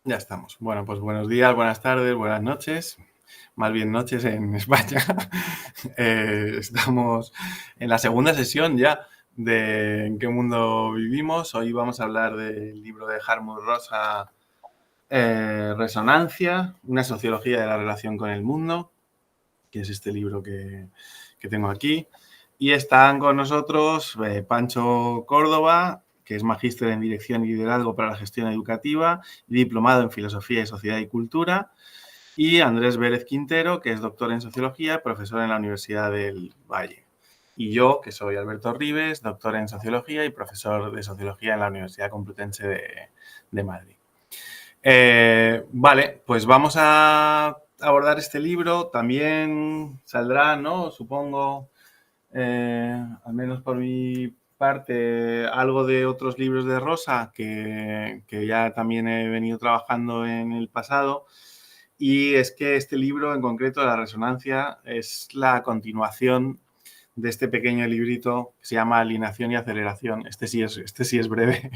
Ya estamos. Bueno, pues buenos días, buenas tardes, buenas noches. Más bien noches en España. Estamos en la segunda sesión ya de ¿En qué mundo vivimos? Hoy vamos a hablar del libro de Hartmut Rosa, Resonancia, una sociología de la relación con el mundo, que es este libro que tengo aquí. Y están con nosotros Pancho Córdoba, que es magíster en Dirección y Liderazgo para la Gestión Educativa y diplomado en Filosofía y Sociedad y Cultura, y Andrés Vélez Quintero, que es doctor en Sociología y profesor en la Universidad del Valle. Y yo, que soy Alberto Ribes, doctor en Sociología y profesor de Sociología en la Universidad Complutense de Madrid. Vale, pues vamos a abordar este libro. También saldrá, ¿no? Supongo, al menos por mi parte, algo de otros libros de Rosa que ya también he venido trabajando en el pasado. Y es que este libro en concreto, La Resonancia, es la continuación de este pequeño librito que se llama Alineación y Aceleración. Este sí es breve.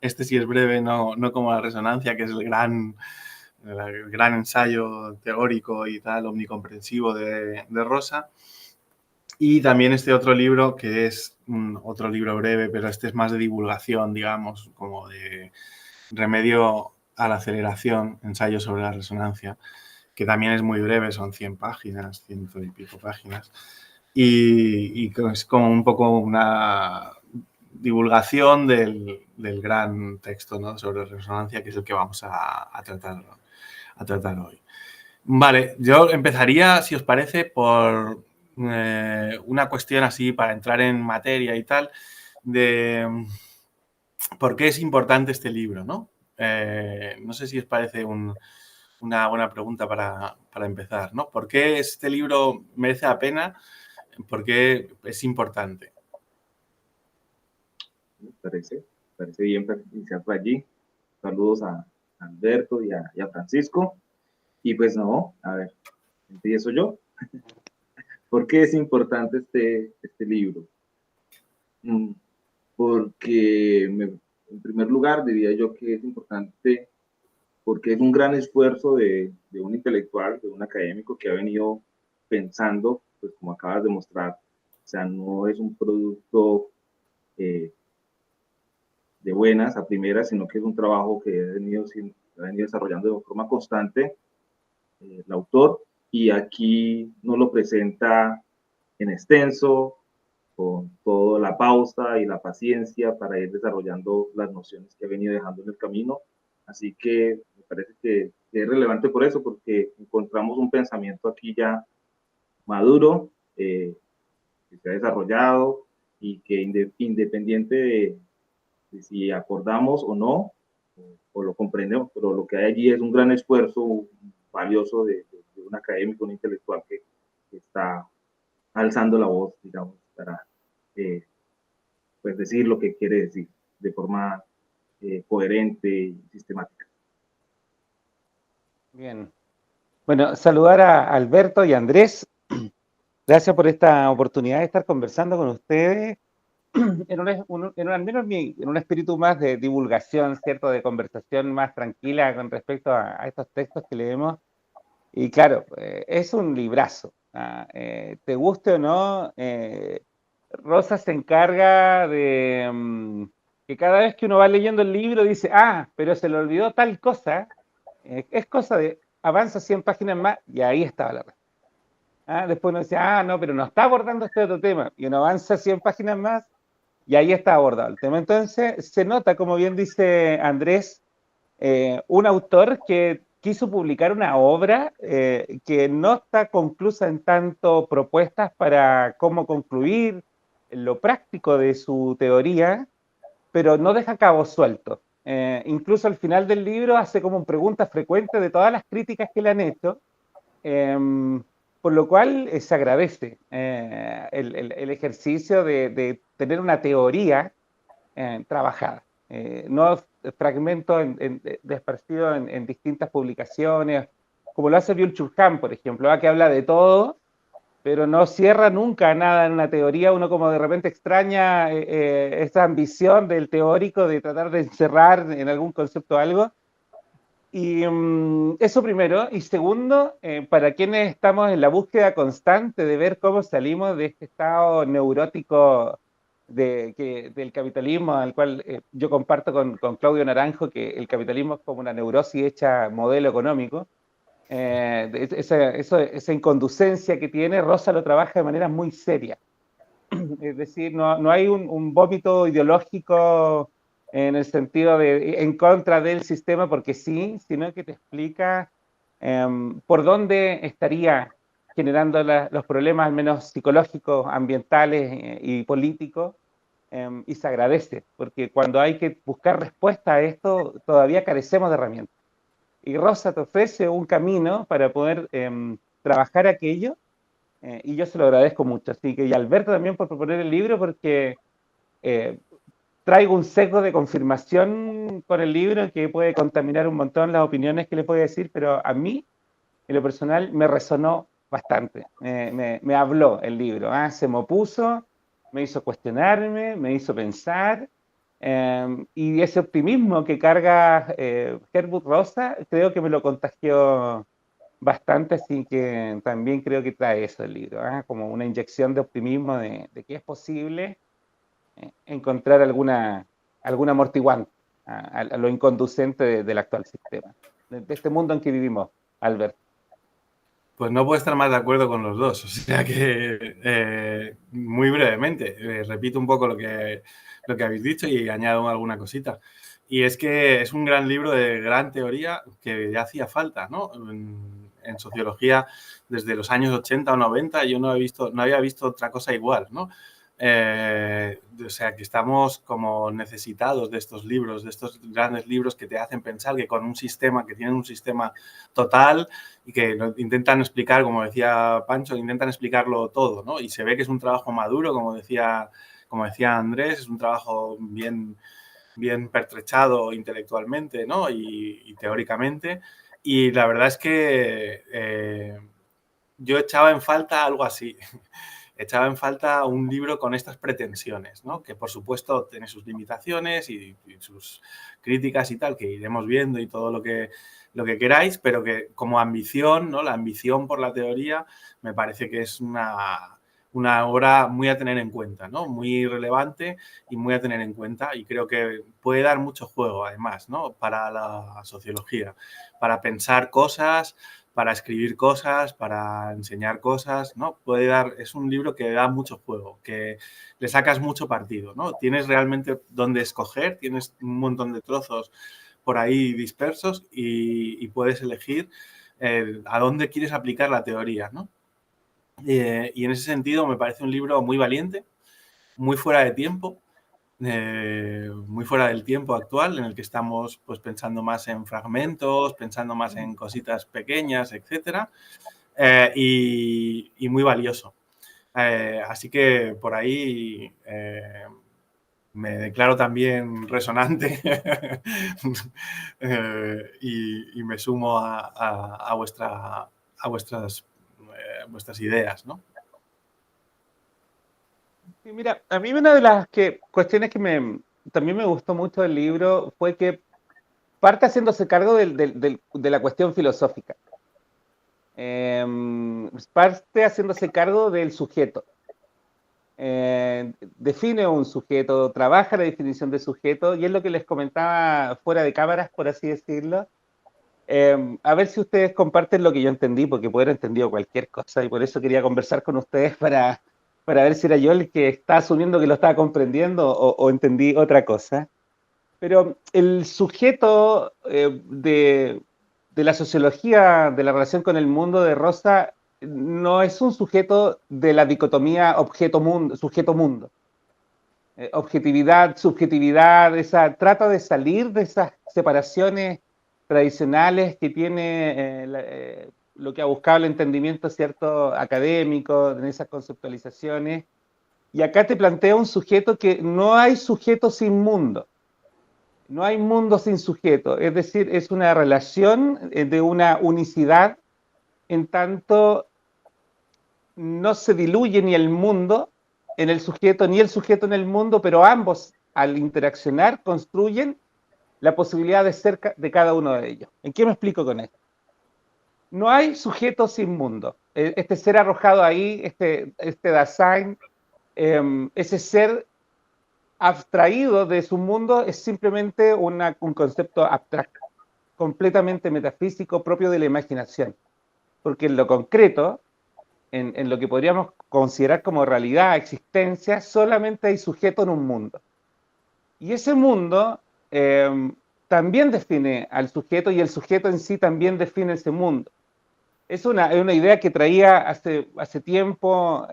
Este sí es breve, no como La Resonancia, que es el gran ensayo teórico y tal, omnicomprensivo de Rosa. Y también este otro libro, que es otro libro breve, pero este es más de divulgación, digamos, como de remedio a la aceleración, ensayo sobre la resonancia, que también es muy breve, son 100 páginas, ciento y pico páginas, y es como un poco una divulgación del gran texto, ¿no?, sobre resonancia, que es el que vamos a tratar hoy. Vale, yo empezaría, si os parece, por una cuestión así para entrar en materia y tal, de por qué es importante este libro, ¿no? No sé si os parece una buena pregunta para empezar, ¿no? ¿Por qué este libro merece la pena? ¿Por qué es importante? Me parece bien iniciar por allí. Saludos a Alberto y a Francisco. Y pues no, a ver, empiezo yo. ¿Por qué es importante este libro? Porque en primer lugar diría yo que es importante porque es un gran esfuerzo de un intelectual, de un académico que ha venido pensando, pues como acabas de mostrar, o sea, no es un producto eh, de buenas a primeras, sino que es un trabajo que ha venido desarrollando de forma constante el autor, y aquí nos lo presenta en extenso, con toda la pausa y la paciencia para ir desarrollando las nociones que ha venido dejando en el camino. Así que me parece que es relevante por eso, porque encontramos un pensamiento aquí ya maduro, que se ha desarrollado y que independiente de si acordamos o no, o lo comprendemos, pero lo que hay allí es un gran esfuerzo valioso de un académico, un intelectual que está alzando la voz, digamos, para pues decir lo que quiere decir de forma coherente y sistemática. Bien. Bueno, saludar a Alberto y a Andrés. Gracias por esta oportunidad de estar conversando con ustedes al menos en un espíritu más de divulgación, ¿cierto? De conversación más tranquila con respecto a estos textos que leemos. Y claro, es un librazo. Te guste o no, Rosa se encarga de que cada vez que uno va leyendo el libro dice, pero se le olvidó tal cosa. Es cosa de avanza 100 páginas más y ahí estaba la respuesta. Después uno dice, no, pero no está abordando este otro tema. Y uno avanza 100 páginas más y ahí está abordado el tema. Entonces se nota, como bien dice Andrés, un autor que quiso publicar una obra que no está conclusa en tanto propuestas para cómo concluir lo práctico de su teoría, pero no deja cabos sueltos. Incluso al final del libro hace como preguntas frecuentes de todas las críticas que le han hecho, por lo cual se agradece el ejercicio de tener una teoría trabajada, no fragmentos esparcidos en distintas publicaciones, como lo hace Byung-Chul Han, por ejemplo, que habla de todo, pero no cierra nunca nada en una teoría. Uno como de repente extraña esa ambición del teórico de tratar de encerrar en algún concepto algo, Y eso primero. Y segundo, para quienes estamos en la búsqueda constante de ver cómo salimos de este estado neurótico del capitalismo, al cual yo comparto con Claudio Naranjo, que el capitalismo es como una neurosis hecha modelo económico. Esa inconducencia que tiene, Rosa lo trabaja de manera muy seria. Es decir, no hay un vómito ideológico en el sentido de en contra del sistema porque sí, sino que te explica por dónde estaría generando los problemas, al menos psicológicos, ambientales y políticos, y se agradece, porque cuando hay que buscar respuesta a esto, todavía carecemos de herramientas. Y Rosa te ofrece un camino para poder trabajar aquello, y yo se lo agradezco mucho. Así que, y Alberto también por proponer el libro, porque eh, traigo un sesgo de confirmación con el libro que puede contaminar un montón las opiniones que le puedo decir, pero a mí, en lo personal, me resonó bastante. Me habló el libro, se me opuso, me hizo cuestionarme, me hizo pensar, y ese optimismo que carga Gertrude Rosa, creo que me lo contagió bastante, así que también creo que trae eso el libro, como una inyección de optimismo de que es posible encontrar algún amortiguante a lo inconducente del actual sistema, de este mundo en que vivimos, Albert. Pues no puedo estar más de acuerdo con los dos. O sea que, muy brevemente, repito un poco lo que habéis dicho y añado alguna cosita. Y es que es un gran libro de gran teoría que ya hacía falta, ¿no? En sociología, desde los años 80 o 90, yo no había visto otra cosa igual, ¿no? O sea, que estamos como necesitados de estos libros, de estos grandes libros que te hacen pensar que con un sistema, que tienen un sistema total y que intentan explicar, como decía Pancho, intentan explicarlo todo, ¿no? Y se ve que es un trabajo maduro, como decía Andrés, es un trabajo bien pertrechado intelectualmente, ¿no? Y teóricamente. Y la verdad es que yo echaba en falta algo así. Echaba en falta un libro con estas pretensiones, ¿no? Que por supuesto tiene sus limitaciones y sus críticas y tal, que iremos viendo y todo lo que queráis, pero que como ambición, ¿no? La ambición por la teoría me parece que es una obra muy a tener en cuenta, ¿no? Muy relevante y muy a tener en cuenta, y creo que puede dar mucho juego además, ¿no? Para la sociología, para pensar cosas, para escribir cosas, para enseñar cosas, ¿no? Es un libro que da mucho juego, que le sacas mucho partido, ¿no? Tienes realmente dónde escoger, tienes un montón de trozos por ahí dispersos y puedes elegir a dónde quieres aplicar la teoría, ¿no? Y en ese sentido me parece un libro muy valiente, muy fuera de tiempo, muy fuera del tiempo actual, en el que estamos pues pensando más en fragmentos, pensando más en cositas pequeñas, etcétera, y muy valioso. Así que por ahí me declaro también resonante y me sumo a vuestras ideas, ¿no? Sí, mira, a mí una de las cuestiones que también me gustó mucho del libro fue que parte haciéndose cargo de la cuestión filosófica. Parte haciéndose cargo del sujeto. Define un sujeto, trabaja la definición de sujeto, y es lo que les comentaba fuera de cámaras, por así decirlo. A ver si ustedes comparten lo que yo entendí, porque puedo haber entendido cualquier cosa, y por eso quería conversar con ustedes para ver si era yo el que está asumiendo que lo estaba comprendiendo o entendí otra cosa. Pero el sujeto de la sociología de la relación con el mundo de Rosa no es un sujeto de la dicotomía objeto-mundo, sujeto-mundo. Objetividad, subjetividad, trata de salir de esas separaciones tradicionales que tiene lo que ha buscado el entendimiento cierto académico, en esas conceptualizaciones. Y acá te plantea un sujeto que no hay sujeto sin mundo. No hay mundo sin sujeto, es decir, es una relación de una unicidad en tanto no se diluye ni el mundo en el sujeto, ni el sujeto en el mundo, pero ambos al interaccionar construyen la posibilidad de ser de cada uno de ellos. ¿En qué me explico con esto? No hay sujeto sin mundo. Este ser arrojado ahí, este Dasein, ese ser abstraído de su mundo es simplemente un concepto abstracto, completamente metafísico, propio de la imaginación. Porque en lo concreto, en lo que podríamos considerar como realidad, existencia, solamente hay sujeto en un mundo. Y ese mundo también define al sujeto y el sujeto en sí también define ese mundo. Es una idea que traía hace tiempo,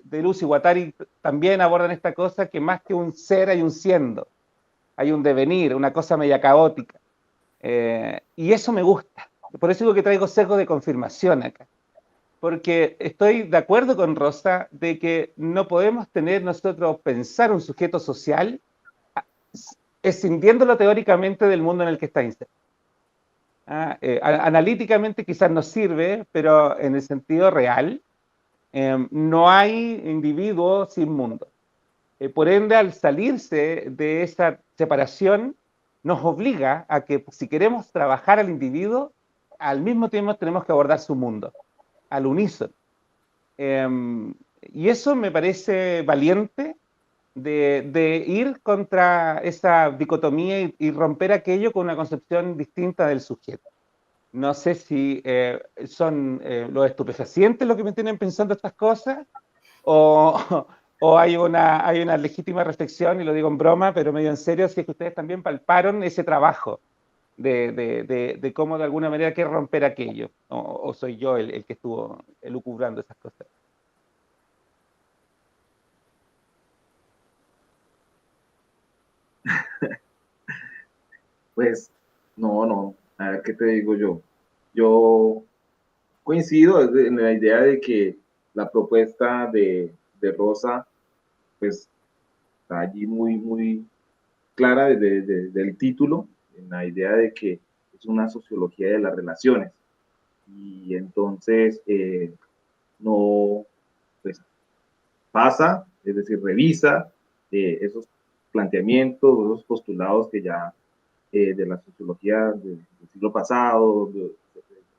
Deleuze y Guattari también abordan esta cosa, que más que un ser hay un siendo, hay un devenir, una cosa media caótica. Y eso me gusta. Por eso digo que traigo sesgo de confirmación acá. Porque estoy de acuerdo con Rosa de que no podemos tener nosotros pensar un sujeto social escindiéndolo teóricamente del mundo en el que está inserto. Analíticamente quizás nos sirve, pero en el sentido real no hay individuo sin mundo. Por ende, al salirse de esa separación, nos obliga a que si queremos trabajar al individuo, al mismo tiempo tenemos que abordar su mundo, al unísono. Y eso me parece valiente de ir contra esa dicotomía y romper aquello con una concepción distinta del sujeto. No sé si son los estupefacientes los que me tienen pensando estas cosas o, o hay una legítima reflexión, y lo digo en broma, pero medio en serio, si es que ustedes también palparon ese trabajo de cómo de alguna manera quiere romper aquello, o soy yo el que estuvo elucubrando esas cosas. Pues, no, a ver qué te digo yo. Yo coincido en la idea de que la propuesta de Rosa, pues, está allí muy clara desde el título, en la idea de que es una sociología de las relaciones. Y entonces, no, pues, pasa, es decir, revisa esos planteamientos, esos postulados que ya de la sociología del siglo pasado, de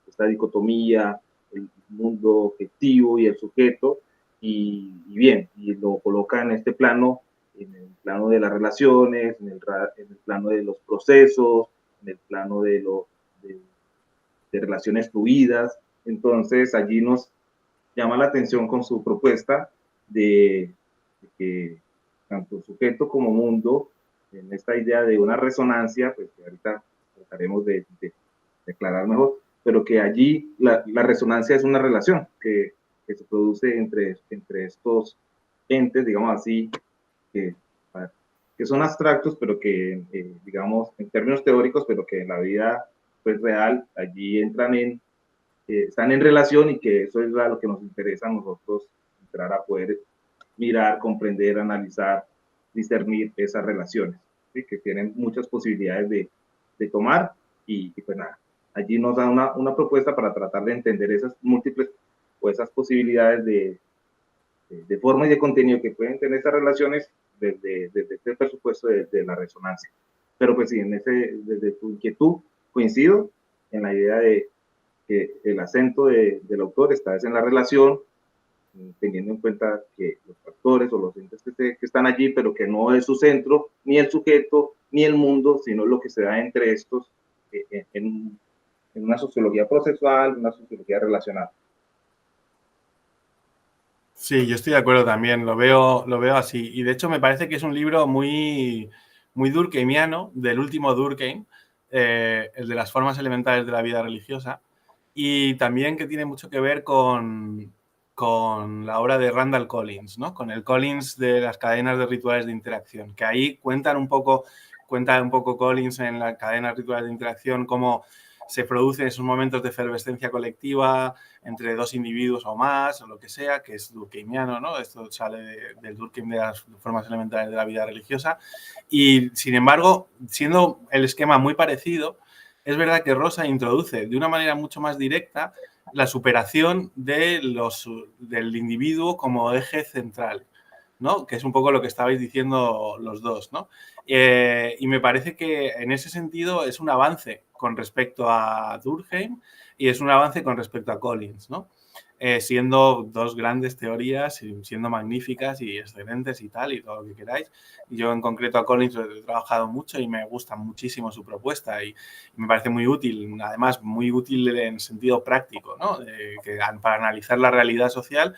esta dicotomía, el mundo objetivo y el sujeto, y bien, y lo coloca en este plano, en el plano de las relaciones, en el plano de los procesos, en el plano de relaciones fluidas. Entonces, allí nos llama la atención con su propuesta de que tanto sujeto como mundo, en esta idea de una resonancia, pues que ahorita trataremos de aclarar mejor, pero que allí la resonancia es una relación que se produce entre estos entes, digamos así, que son abstractos, pero que, digamos, en términos teóricos, pero que en la vida pues, real, allí están en relación, y que eso es lo que nos interesa a nosotros, entrar a poder mirar, comprender, analizar, discernir esas relaciones, ¿sí? Que tienen muchas posibilidades de tomar, y pues nada, allí nos da una propuesta para tratar de entender esas múltiples o esas posibilidades de forma y de contenido que pueden tener estas relaciones desde este presupuesto de la resonancia. Pero pues sí, desde tu inquietud coincido en la idea de que el acento del autor está en la relación, teniendo en cuenta que los factores o los entes que están allí, pero que no es su centro, ni el sujeto, ni el mundo, sino lo que se da entre estos en una sociología procesual, una sociología relacional. Sí, yo estoy de acuerdo también, lo veo así. Y de hecho me parece que es un libro muy durkheimiano, del último Durkheim, el de las formas elementales de la vida religiosa, y también que tiene mucho que ver con la obra de Randall Collins, ¿no? Con el Collins de las cadenas de rituales de interacción, que ahí cuenta un poco Collins en las cadenas rituales de interacción cómo se producen esos momentos de efervescencia colectiva entre dos individuos o más, o lo que sea, que es durkheimiano, ¿no? Esto sale del Durkheim de las formas elementales de la vida religiosa. Y, sin embargo, siendo el esquema muy parecido, es verdad que Rosa introduce de una manera mucho más directa la superación del individuo como eje central. ¿no? Que es un poco lo que estabais diciendo los dos, ¿no? Y me parece que en ese sentido es un avance con respecto a Durkheim y es un avance con respecto a Collins, ¿no? Siendo dos grandes teorías, siendo magníficas y excelentes y tal, y todo lo que queráis. Y yo en concreto a Collins lo he trabajado mucho y me gusta muchísimo su propuesta y me parece muy útil, además muy útil en sentido práctico, ¿no? Que para analizar la realidad social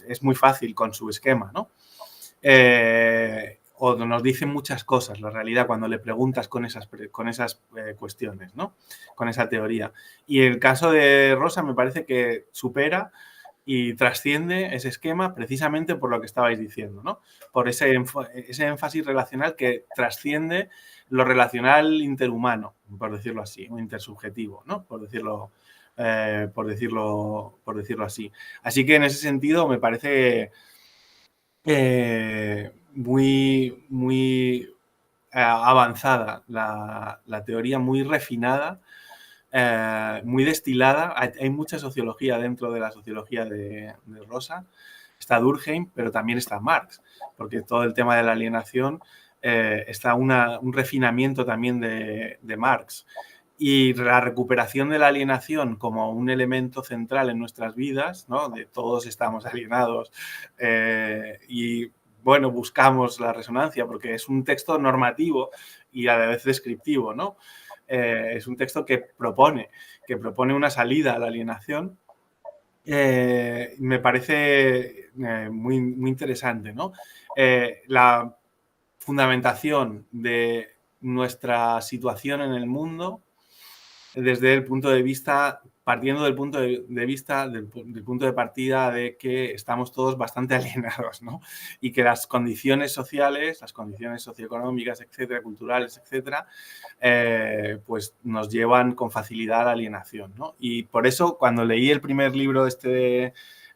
es muy fácil con su esquema, ¿no? O nos dicen muchas cosas la realidad cuando le preguntas con esas cuestiones, ¿no? Con esa teoría. Y el caso de Rosa me parece que supera y trasciende ese esquema precisamente por lo que estabais diciendo, ¿no? Por ese énfasis relacional que trasciende lo relacional interhumano, por decirlo así, o intersubjetivo, ¿no? Por decirlo así. Así que en ese sentido me parece muy avanzada la teoría, muy refinada, muy destilada. Hay mucha sociología dentro de la sociología de Rosa. Está Durkheim, pero también está Marx, porque todo el tema de la alienación está un refinamiento también de Marx. Y la recuperación de la alienación como un elemento central en nuestras vidas, ¿no? De todos estamos alienados y, bueno, buscamos la resonancia porque es un texto normativo y a la vez descriptivo, ¿no? Es un texto que propone una salida a la alienación. Me parece muy interesante, ¿no? La fundamentación de nuestra situación en el mundo desde el punto de vista, partiendo del punto de vista, del punto de partida de que estamos todos bastante alienados, ¿no? Y que las condiciones sociales, las condiciones socioeconómicas, etcétera, culturales, etcétera, pues nos llevan con facilidad a la alienación, ¿no? Y por eso, cuando leí el primer libro el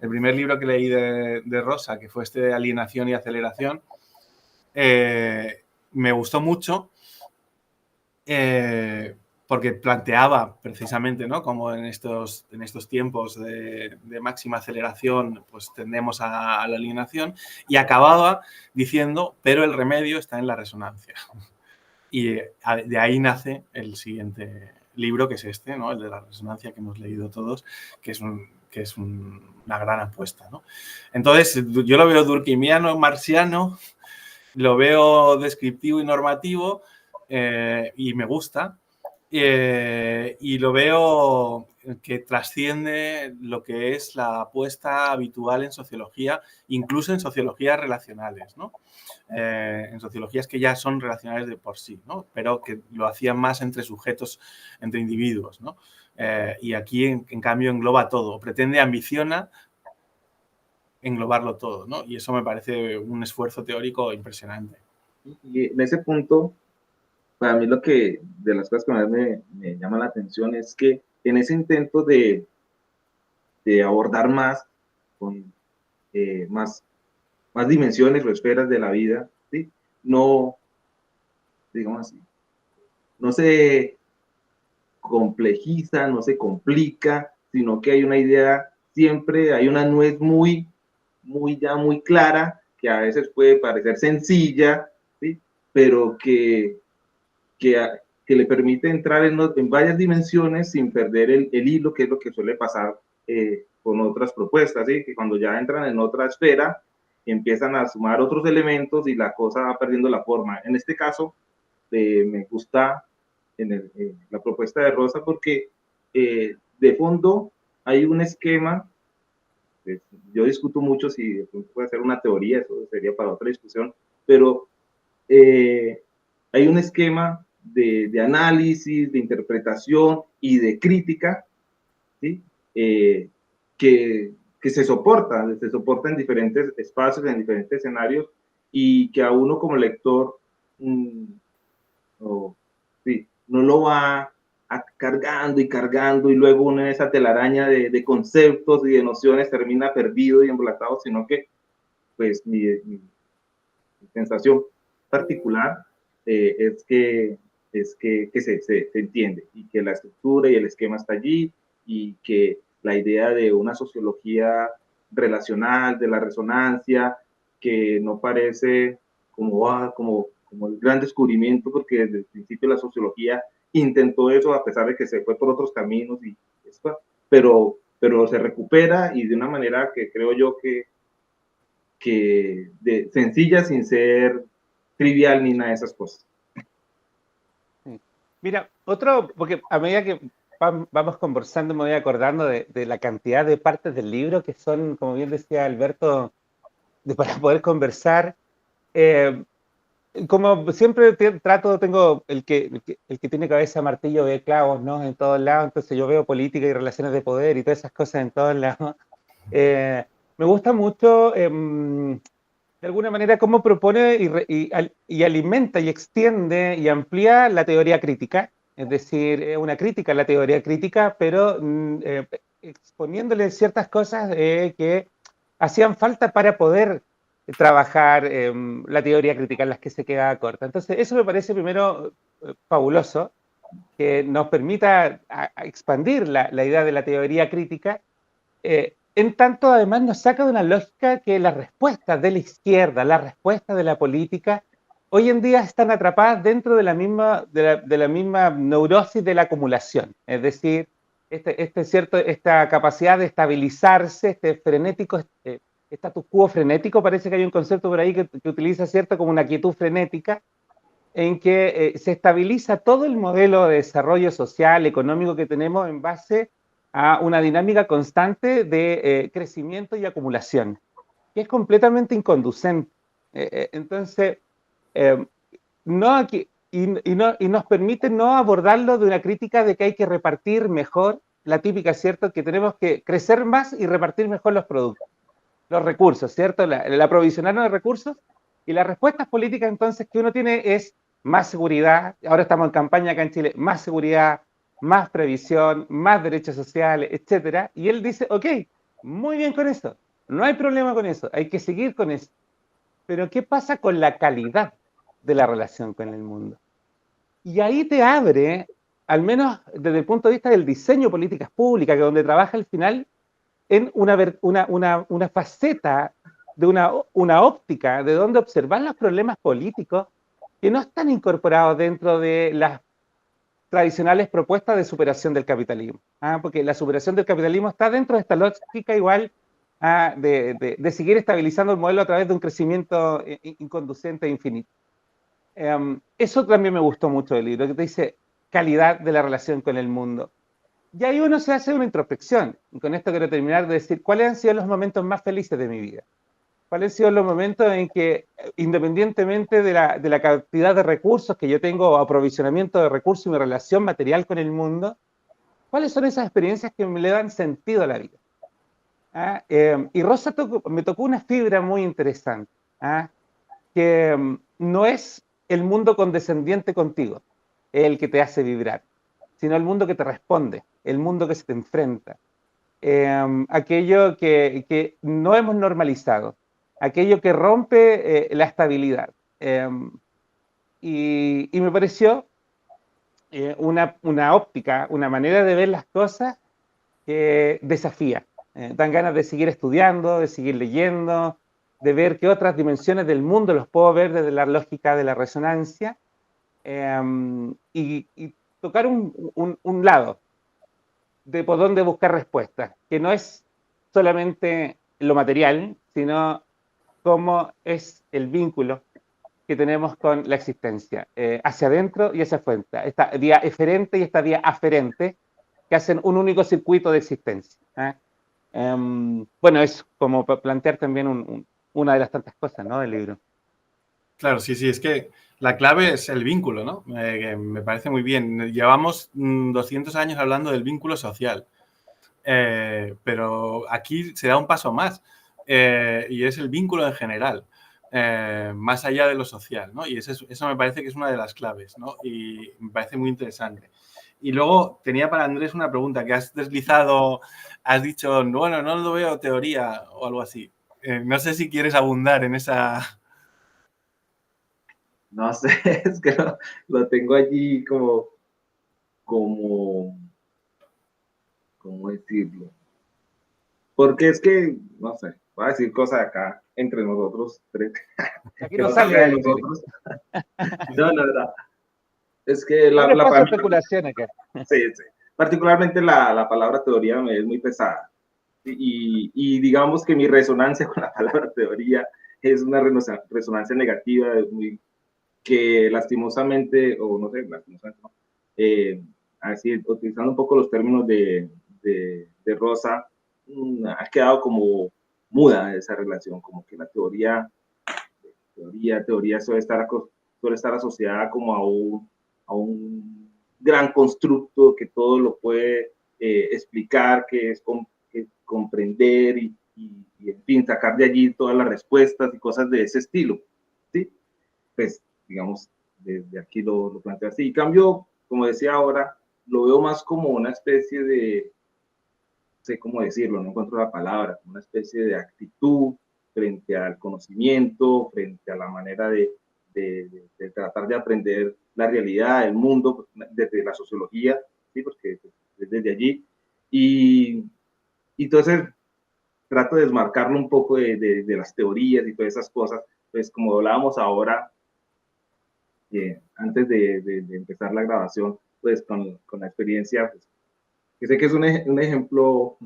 primer libro que leí de Rosa, que fue de Alienación y Aceleración, me gustó mucho porque planteaba precisamente, ¿no? Como en estos tiempos de máxima aceleración, pues tendemos a la alienación, y acababa diciendo, pero el remedio está en la resonancia. Y de ahí nace el siguiente libro, que es este, ¿no? El de la resonancia que hemos leído todos, que es una gran apuesta, ¿no? Entonces, yo lo veo durkheimiano, marxiano, lo veo descriptivo y normativo, y me gusta, y lo veo que trasciende lo que es la apuesta habitual en sociología, incluso en sociologías relacionales, ¿no? En sociologías que ya son relacionales de por sí, ¿no? Pero que lo hacían más entre sujetos, entre individuos, ¿no? Y aquí, en cambio, engloba todo, ambiciona englobarlo todo, ¿no? Y eso me parece un esfuerzo teórico impresionante. Y en ese punto, para mí de las cosas que más me llama la atención es que en ese intento de abordar con más dimensiones o esferas de la vida, ¿sí? No, digamos así, no se complejiza, no se complica, sino que hay una idea, siempre hay una nuez muy clara, que a veces puede parecer sencilla, ¿sí? Pero que le permite entrar en varias dimensiones sin perder el hilo, que es lo que suele pasar con otras propuestas, ¿sí? Que cuando ya entran en otra esfera, empiezan a sumar otros elementos y la cosa va perdiendo la forma. En este caso, me gusta la propuesta de Rosa porque de fondo hay un esquema. Pues, yo discuto mucho si de pronto puede ser una teoría, eso sería para otra discusión, pero hay un esquema de análisis, de interpretación y de crítica, ¿sí? Que se soporta en diferentes espacios, en diferentes escenarios, y que a uno como lector no lo va cargando y cargando, y luego uno en esa telaraña de conceptos y de nociones termina perdido y embolatado, sino que pues mi sensación particular es que se entiende, y que la estructura y el esquema está allí, y que la idea de una sociología relacional, de la resonancia, que no parece como el gran descubrimiento, porque desde el principio la sociología intentó eso, a pesar de que se fue por otros caminos, pero se recupera y de una manera que creo yo que sencilla, sin ser trivial ni nada de esas cosas. Mira, porque a medida que vamos conversando me voy acordando de la cantidad de partes del libro que son, como bien decía Alberto, para poder conversar. Como siempre tengo el que tiene cabeza martillo ve clavos, ¿no? En todos lados, entonces yo veo política y relaciones de poder y todas esas cosas en todos lados. Me gusta mucho, de alguna manera, cómo propone y alimenta y extiende y amplía la teoría crítica, es decir, una crítica a la teoría crítica, pero exponiéndole ciertas cosas que hacían falta para poder trabajar la teoría crítica en las que se queda corta. Entonces, eso me parece primero fabuloso, que nos permita expandir la idea de la teoría crítica, en tanto además nos saca de una lógica que las respuestas de la izquierda, las respuestas de la política, hoy en día están atrapadas dentro de la misma neurosis de la acumulación. Es decir, esta capacidad de estabilizarse, este frenético, status quo frenético, parece que hay un concepto por ahí que utiliza, ¿cierto?, como una quietud frenética, en que se estabiliza todo el modelo de desarrollo social, económico que tenemos en base a una dinámica constante de crecimiento y acumulación, que es completamente inconducente. Entonces, no aquí, y nos permite no abordarlo de una crítica de que hay que repartir mejor, la típica, ¿cierto?, que tenemos que crecer más y repartir mejor los productos, los recursos, ¿cierto?, el aprovisionarnos de recursos. Y las respuestas políticas entonces que uno tiene es más seguridad, ahora estamos en campaña acá en Chile, más seguridad, más previsión, más derechos sociales, etcétera. Y él dice, ok, muy bien con eso, no hay problema con eso, hay que seguir con eso. Pero ¿qué pasa con la calidad de la relación con el mundo? Y ahí te abre, al menos desde el punto de vista del diseño de políticas públicas, que es donde trabaja al final, en una faceta de una óptica de donde observar los problemas políticos que no están incorporados dentro de las tradicionales propuestas de superación del capitalismo. Porque la superación del capitalismo está dentro de esta lógica igual de seguir estabilizando el modelo a través de un crecimiento inconducente e infinito. Eso también me gustó mucho del libro, que te dice calidad de la relación con el mundo. Y ahí uno se hace una introspección. Y con esto quiero terminar de decir cuáles han sido los momentos más felices de mi vida. ¿Cuáles han sido los momentos en que, independientemente de la cantidad de recursos que yo tengo, aprovisionamiento de recursos y mi relación material con el mundo, cuáles son esas experiencias que me le dan sentido a la vida? Y Rosa me tocó una fibra muy interesante, que no es el mundo condescendiente contigo el que te hace vibrar, sino el mundo que te responde, el mundo que se te enfrenta, aquello que no hemos normalizado, aquello que rompe la estabilidad. Y me pareció una óptica, una manera de ver las cosas que desafía. Dan ganas de seguir estudiando, de seguir leyendo, de ver qué otras dimensiones del mundo los puedo ver desde la lógica de la resonancia, y tocar un lado de por dónde buscar respuestas, que no es solamente lo material, sino cómo es el vínculo que tenemos con la existencia, hacia adentro y hacia afuera, esta vía eferente y esta vía aferente, que hacen un único circuito de existencia. Bueno, es como plantear también una de las tantas cosas, ¿no?, del libro. Claro, sí, sí, es que la clave es el vínculo, ¿no? Me parece muy bien. Llevamos 200 años hablando del vínculo social, pero aquí se da un paso más, y es el vínculo en general, más allá de lo social, ¿no? Y eso me parece que es una de las claves, ¿no? Y me parece muy interesante. Y luego tenía para Andrés una pregunta que has deslizado, has dicho, bueno, no lo veo teoría o algo así. No sé si quieres abundar en esa... No sé, es que lo tengo allí como, ¿cómo decirlo? Porque es que, no sé, voy a decir cosas acá entre nosotros tres. Aquí Que no no salga sale de nosotros. No, no, no. Es que un espacio para de mí, especulación acá. sí, sí. Particularmente la palabra teoría me es muy pesada. Y digamos que mi resonancia con la palabra teoría es una resonancia negativa, muy, que lastimosamente, o no sé, lastimosamente no, así, utilizando un poco los términos de Rosa, ha quedado como muda esa relación, como que la teoría suele estar asociada como a un gran constructo que todo lo puede explicar, que comprender y, en fin, sacar de allí todas las respuestas y cosas de ese estilo, ¿sí? Pues, digamos, desde aquí lo planteo así. Y cambio, como decía ahora, lo veo más como una especie de, no sé cómo decirlo, no encuentro la palabra, una especie de actitud frente al conocimiento, frente a la manera de tratar de aprender la realidad, el mundo, desde la sociología, ¿sí? Porque es desde allí. Y entonces trato de desmarcarlo un poco de las teorías y todas esas cosas, pues como hablábamos ahora, antes de empezar la grabación, pues con la experiencia, pues, que sé que es un ejemplo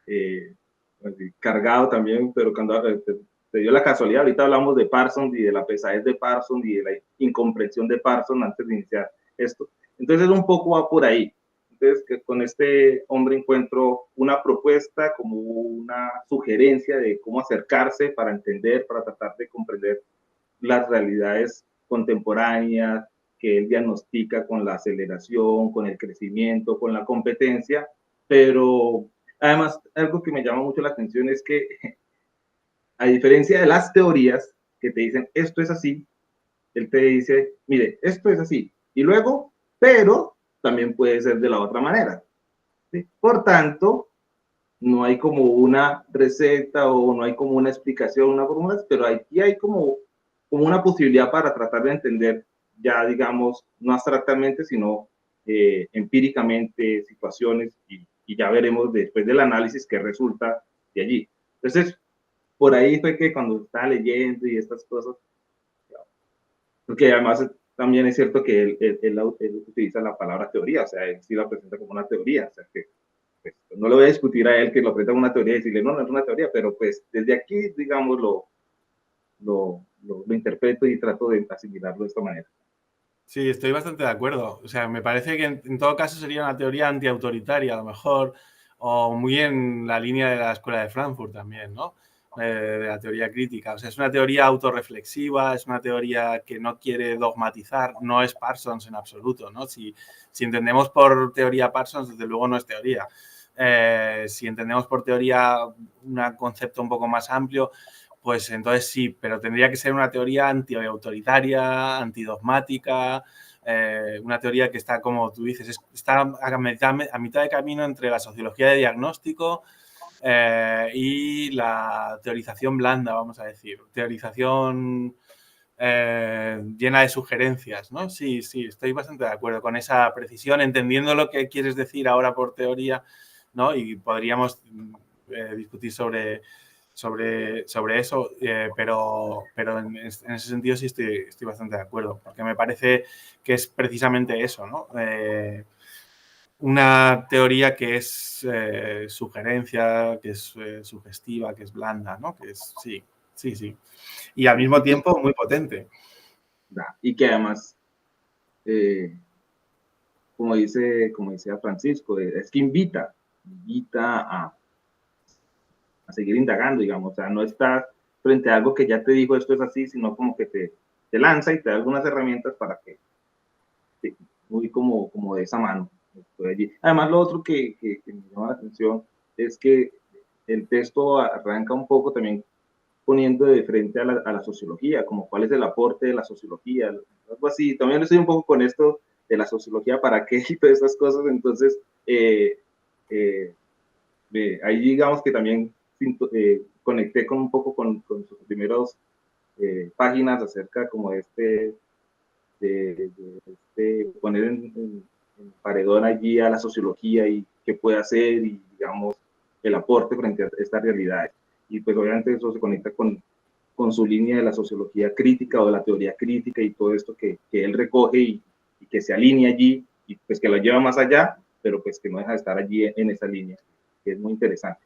eh, cargado también, pero cuando te dio la casualidad, ahorita hablamos de Parsons y de la pesadez de Parsons y de la incomprensión de Parsons antes de iniciar esto. Entonces un poco va por ahí. Entonces que con este hombre encuentro una propuesta, como una sugerencia de cómo acercarse para entender, para tratar de comprender las realidades contemporáneas que él diagnostica con la aceleración, con el crecimiento, con la competencia, pero además algo que me llama mucho la atención es que a diferencia de las teorías que te dicen esto es así, él te dice, mire, esto es así, y luego, pero también puede ser de la otra manera. ¿Sí? Por tanto, no hay como una receta o no hay como una explicación, una fórmula, pero aquí hay como una posibilidad para tratar de entender ya, digamos, no abstractamente, sino empíricamente situaciones y ya veremos después del análisis qué resulta de allí. Entonces, por ahí fue que cuando estaba leyendo y estas cosas, porque además también es cierto que él utiliza la palabra teoría, o sea, él sí la presenta como una teoría, o sea, que pues, no le voy a discutir a él que lo presenta como una teoría y decirle, no, no es una teoría, pero pues desde aquí, digamos, lo interpreto y trato de asimilarlo de esta manera. Sí, estoy bastante de acuerdo. O sea, me parece que en todo caso sería una teoría antiautoritaria, a lo mejor, o muy en la línea de la Escuela de Frankfurt también, ¿no? De la teoría crítica. O sea, es una teoría autorreflexiva, es una teoría que no quiere dogmatizar, no es Parsons en absoluto, ¿no? Si entendemos por teoría Parsons, desde luego no es teoría. Si entendemos por teoría un concepto un poco más amplio, pues entonces sí, pero tendría que ser una teoría antiautoritaria, antidogmática, una teoría que está, como tú dices, está a mitad de camino entre la sociología de diagnóstico y la teorización blanda, vamos a decir, teorización llena de sugerencias, ¿no? Sí, sí, estoy bastante de acuerdo con esa precisión, entendiendo lo que quieres decir ahora por teoría, ¿no? Y podríamos discutir sobre eso, pero en ese sentido sí estoy bastante de acuerdo, porque me parece que es precisamente eso, ¿no? Una teoría que es sugerencia, que es sugestiva, que es blanda, ¿no? Que es, sí, sí, sí. Y al mismo tiempo muy potente. Y que además, como decía Francisco, es que invita a seguir indagando, digamos, o sea, no estás frente a algo que ya te dijo esto es así, sino como que te lanza y te da algunas herramientas para que, muy como de esa mano. Allí. Además, lo otro que me llama la atención es que el texto arranca un poco también poniendo de frente a la sociología, como cuál es el aporte de la sociología, algo así. También estoy un poco con esto de la sociología, para qué y todas esas cosas, entonces ahí digamos que también conecté un poco con sus primeros páginas acerca como de poner en paredón allí a la sociología y qué puede hacer y digamos el aporte frente a estas realidades. Y pues obviamente eso se conecta con su línea de la sociología crítica o de la teoría crítica y todo esto que él recoge y que se alinea allí y pues que lo lleva más allá, pero pues que no deja de estar allí en esa línea, que es muy interesante.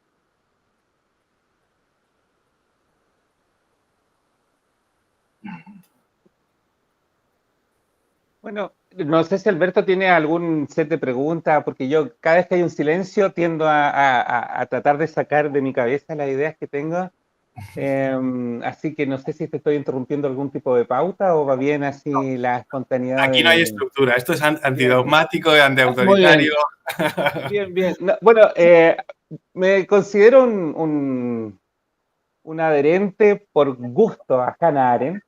Bueno, no sé si Alberto tiene algún set de preguntas, porque yo cada vez que hay un silencio tiendo a tratar de sacar de mi cabeza las ideas que tengo. Así que no sé si te estoy interrumpiendo algún tipo de pauta o va bien así la espontaneidad Aquí no hay de... estructura, esto es Bien, antidogmático y muy antiautoritario. bien, bien, bien. No, bueno, me considero un adherente por gusto a Hannah Arendt.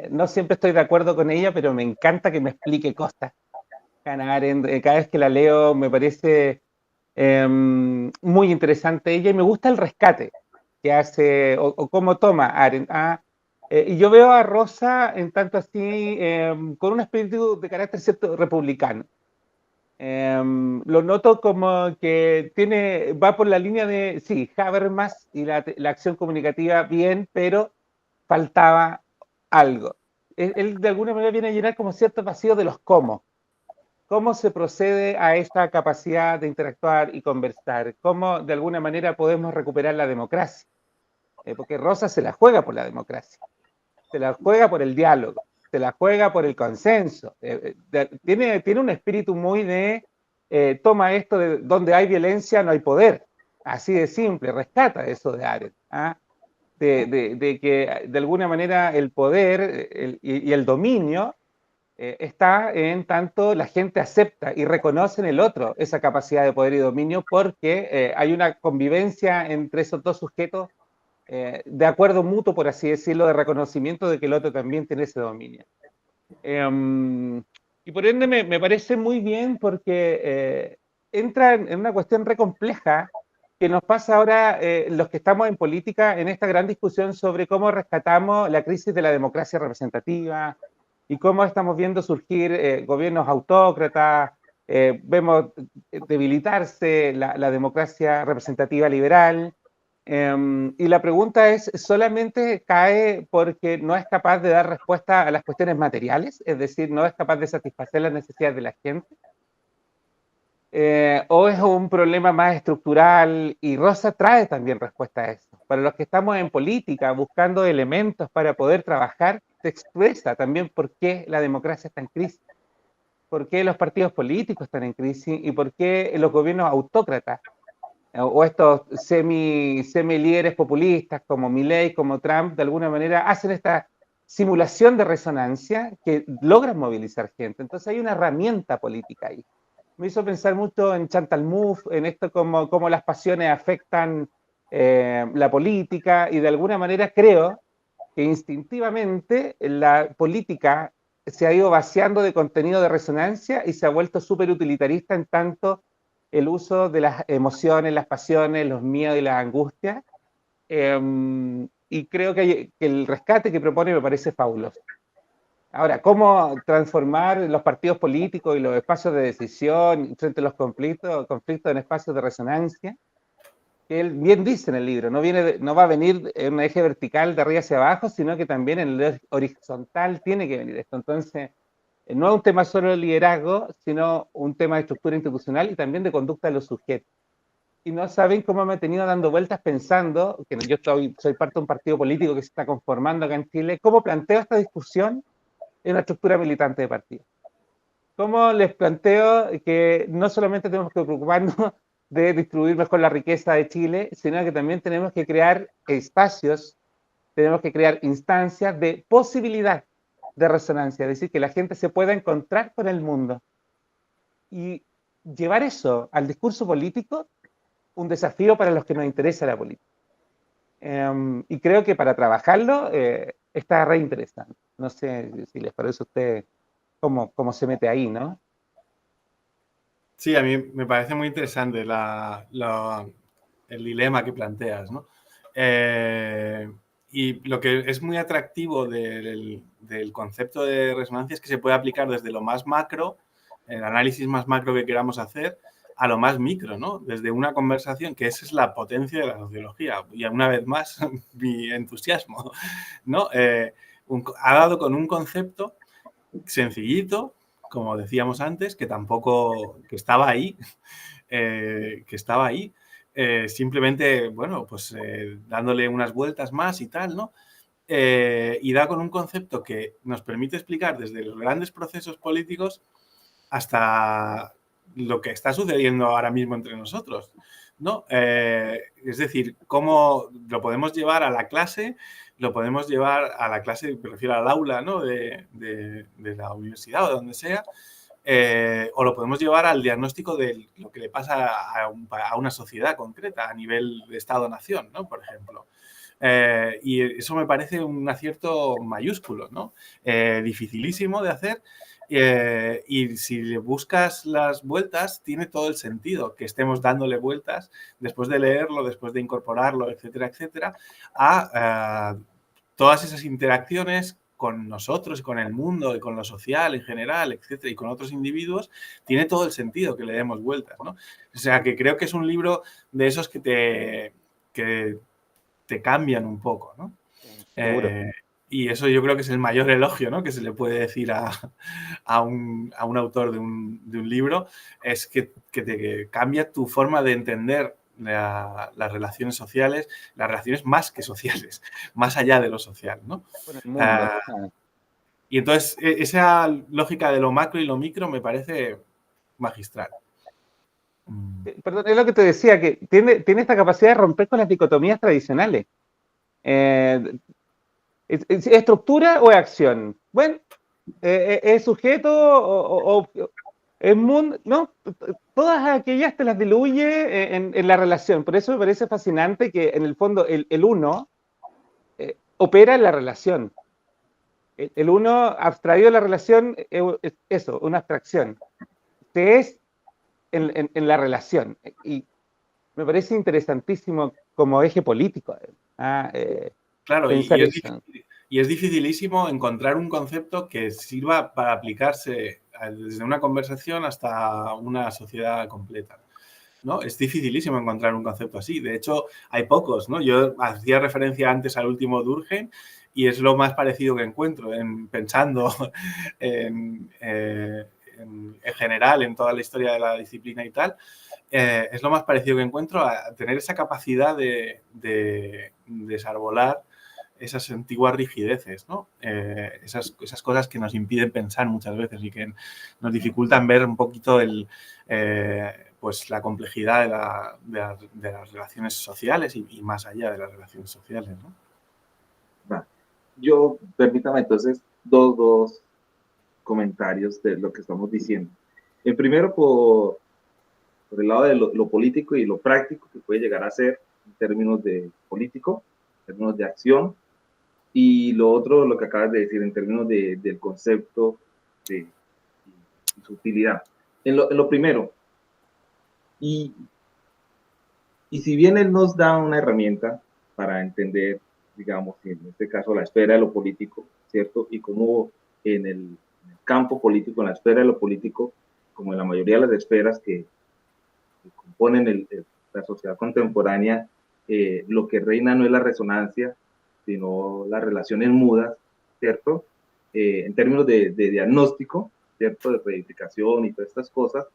No siempre estoy de acuerdo con ella, pero me encanta que me explique cosas. Hannah Arendt, cada vez que la leo me parece muy interesante ella y me gusta el rescate que hace o cómo toma Arendt. Y yo veo a Rosa en tanto así con un espíritu de carácter cierto republicano. Lo noto como que va por la línea de, sí, Habermas y la acción comunicativa bien, pero faltaba algo. Él de alguna manera viene a llenar como cierto vacío de los cómo. ¿Cómo se procede a esta capacidad de interactuar y conversar? ¿Cómo de alguna manera podemos recuperar la democracia? Porque Rosa se la juega por la democracia, se la juega por el diálogo, se la juega por el consenso. Tiene un espíritu muy de toma esto de donde hay violencia no hay poder. Así de simple, rescata eso de Arendt. De que de alguna manera el poder y el dominio está en tanto la gente acepta y reconoce en el otro esa capacidad de poder y dominio porque hay una convivencia entre esos dos sujetos de acuerdo mutuo, por así decirlo, de reconocimiento de que el otro también tiene ese dominio. Y por ende me parece muy bien porque entra en una cuestión re compleja que nos pasa ahora los que estamos en política en esta gran discusión sobre cómo rescatamos la crisis de la democracia representativa y cómo estamos viendo surgir gobiernos autócratas, vemos debilitarse la democracia representativa liberal. Y la pregunta es, ¿solamente cae porque no es capaz de dar respuesta a las cuestiones materiales? Es decir, no es capaz de satisfacer las necesidades de la gente. ¿O es un problema más estructural? Y Rosa trae también respuesta a eso. Para los que estamos en política buscando elementos para poder trabajar, se expresa también por qué la democracia está en crisis, por qué los partidos políticos están en crisis y por qué los gobiernos autócratas o estos semi-líderes populistas como Milei, como Trump, de alguna manera hacen esta simulación de resonancia que logran movilizar gente. Entonces hay una herramienta política ahí. Me hizo pensar mucho en Chantal Mouffe, en esto como las pasiones afectan la política y de alguna manera creo que instintivamente la política se ha ido vaciando de contenido de resonancia y se ha vuelto súper utilitarista en tanto el uso de las emociones, las pasiones, los miedos y las angustias. Y creo que el rescate que propone me parece fabuloso. Ahora, ¿cómo transformar los partidos políticos y los espacios de decisión frente a los conflictos en espacios de resonancia? Que él bien dice en el libro, no va a venir en un eje vertical de arriba hacia abajo, sino que también en el horizontal tiene que venir esto. Entonces, no es un tema solo de liderazgo, sino un tema de estructura institucional y también de conducta de los sujetos. Y no saben cómo me he tenido dando vueltas pensando, que yo soy parte de un partido político que se está conformando acá en Chile, cómo planteo esta discusión en una estructura militante de partido. ¿Cómo les planteo que no solamente tenemos que preocuparnos de distribuir mejor la riqueza de Chile, sino que también tenemos que crear espacios, tenemos que crear instancias de posibilidad de resonancia, es decir, que la gente se pueda encontrar con el mundo. Y llevar eso al discurso político, un desafío para los que nos interesa la política. Y creo que para trabajarlo está re interesante. No sé si les parece a ustedes cómo se mete ahí, ¿no? Sí, a mí me parece muy interesante el dilema que planteas, ¿no? Y lo que es muy atractivo del concepto de resonancia es que se puede aplicar desde lo más macro, el análisis más macro que queramos hacer, a lo más micro, ¿no? Desde una conversación, que esa es la potencia de la sociología. Y una vez más, mi entusiasmo, ¿no? Ha dado con un concepto sencillito, como decíamos antes, que tampoco, que estaba ahí, simplemente, bueno, pues dándole unas vueltas más y tal, ¿no? Y da con un concepto que nos permite explicar desde los grandes procesos políticos hasta lo que está sucediendo ahora mismo entre nosotros, ¿no? Es decir, cómo lo podemos llevar a la clase, lo podemos llevar a la clase, me refiero al aula, ¿no? de la universidad o de donde sea, o lo podemos llevar al diagnóstico de lo que le pasa a una sociedad concreta a nivel de Estado-nación, ¿no? Por ejemplo. Y eso me parece un acierto mayúsculo, ¿no? Dificilísimo de hacer, y si le buscas las vueltas, tiene todo el sentido que estemos dándole vueltas después de leerlo, después de incorporarlo, etcétera, etcétera, a todas esas interacciones con nosotros, con el mundo y con lo social en general, etcétera, y con otros individuos, tiene todo el sentido que le demos vueltas, ¿no? O sea, que creo que es un libro de esos que te cambian un poco, ¿no? Y eso yo creo que es el mayor elogio, ¿no? Que se le puede decir a un autor de un libro, es que te cambia tu forma de entender las relaciones sociales, las relaciones más que sociales, más allá de lo social, ¿no? Con el mundo. Y entonces esa lógica de lo macro y lo micro me parece magistral. Perdón, es lo que te decía, que tiene esta capacidad de romper con las dicotomías tradicionales. ¿Es estructura o es acción? Bueno, ¿es sujeto o es mundo? No, todas aquellas te las diluye en la relación. Por eso me parece fascinante que en el fondo el uno opera en la relación. El uno abstraído de la relación es eso, una abstracción. Te es en la relación. Y me parece interesantísimo como eje político. Claro, pensar eso. Y es dificilísimo encontrar un concepto que sirva para aplicarse desde una conversación hasta una sociedad completa, ¿no? Es dificilísimo encontrar un concepto así. De hecho, hay pocos, ¿no? Yo hacía referencia antes al último Durkheim y es lo más parecido que encuentro pensando en general en toda la historia de la disciplina y tal. Es lo más parecido que encuentro a tener esa capacidad de desarbolar esas antiguas rigideces, ¿no? Esas cosas que nos impiden pensar muchas veces y que nos dificultan ver un poquito pues la complejidad de las relaciones sociales y más allá de las relaciones sociales, ¿no? Yo, permítame entonces dos comentarios de lo que estamos diciendo. El primero, por el lado de lo político y lo práctico que puede llegar a ser en términos de político, en términos de acción, y lo otro, lo que acabas de decir, en términos del concepto y su utilidad. En lo primero, y si bien él nos da una herramienta para entender, digamos, en este caso, la esfera de lo político, ¿cierto? Y cómo en el campo político, en la esfera de lo político, como en la mayoría de las esferas que componen la sociedad contemporánea, lo que reina no es la resonancia, sino las relaciones mudas, ¿cierto? En términos de diagnóstico, ¿cierto? De reedificación y todas estas cosas.